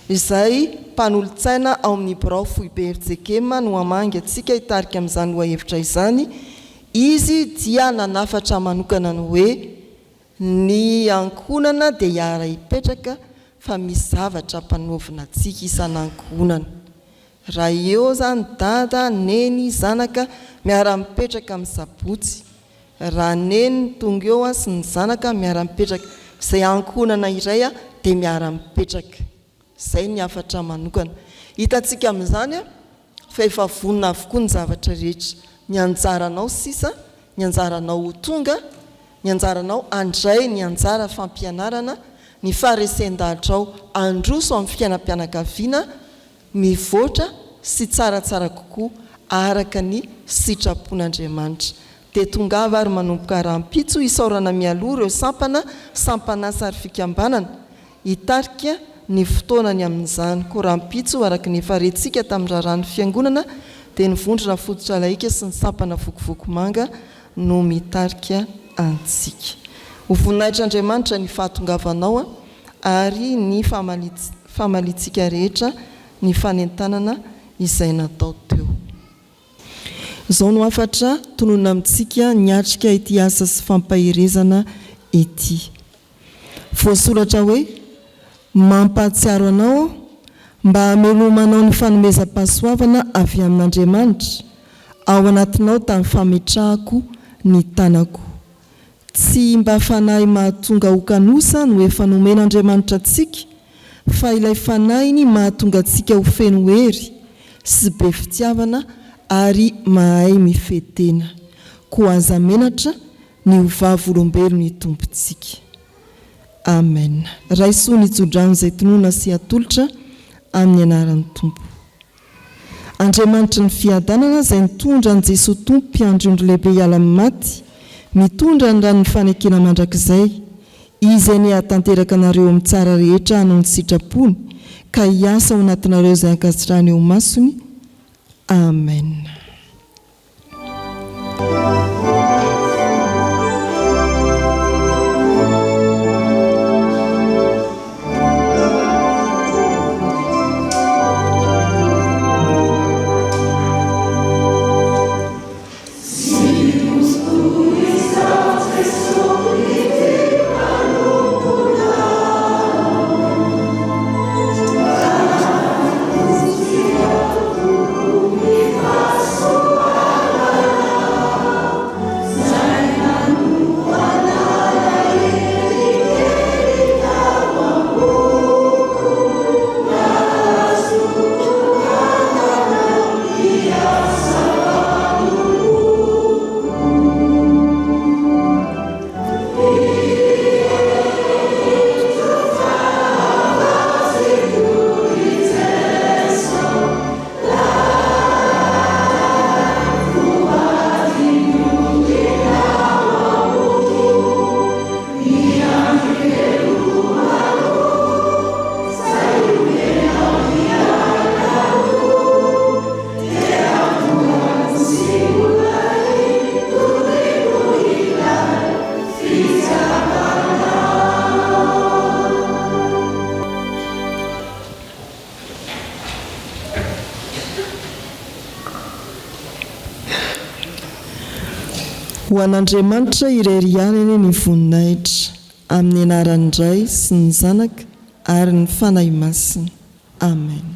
izay mpanolo-tsaina ao amin'ny birao foibe Fjkm no amangy antsika hitarika amin'izany lohahevitra izany. Izy dia nanafatra manokana ny hoe ny ankonana dia hiara hipetraka fa misy zavatra mpanaovina antsika isan'ankonana. Raha eo zany dada, neny, zanaka miara-mipetraka amin'ny sabotsy. Raha neny tonga eo sy ny zanaka miara-mipetraka, izay ankonana iray dia miara-mipetraka. Izay ny hafatra manokana. Hitantsika amin'izany fa efa vonona avokoa ny zavatra rehetra. Ny anjaranao sisa, ny anjaranao tonga, ny anjaranao andray, ny anjara fampianarana, ny faharesen-dahatrao androso amin'ny fiainam-pianakaviana mivoatra sy tsaratsara kokoa araka ny sitrapon'Andriamanitra. Dia tongava ary manomboka rahampitso isaorana mialoha ireo sampanasa ary fikambanana hitarika ny fotoanany amin'izany. Koa rahampitso araka ny efa rentsika tamin'ny raharahany fiangonana dia ny vondrona fototra laika sy ny sampana vokovoko manga no mitarika antsika. Ho voninahitr'Andriamanitra ny fahatongavanao ary ny famalitsika rehetra ny fanentanana izay natao teo. Izao no hafatra tonona amintsika niatrika ity asa sy fampahirezana ity. Voasoratra hoe mampahatsiaro anao mba hamelomanao ny fanomezam-pahasoavana avy amin'Andriamanitra ao anatinao tamin'ny fametrahako ny tanako. Tsy mba fanahy mahatonga hokanosa no efa nomen'Andriamanitra antsika, fa ilay fanahiny mahatonga antsika ho feno hery sy be fitiavana ary mahay mifetena. Koa aza menatra ny hovavolombelo ny tompontsika. Amen. Raisoa ny Tsodrano izay tonoana sy atolotra amin'ny anaran'ny Tompo. Andriamanitra ny fiadanana izay nitondra ny Jesosy Tompo mpiandry lehibe hiala amin'ny maty, mitondra ny ranon'ny fanekena mandrakizay, izay ny hatanteraka anareo amin'ny tsara rehetra hanao ny sitrapony, ka hiasa ao anatinareo izay ankasitrahany eo masony. Amen. Ho an'Andriamanitra iray rianany ny voninahitra amin'ny anaran'ny Ray sy ny Zanaka ary ny fanahy masina. Amen.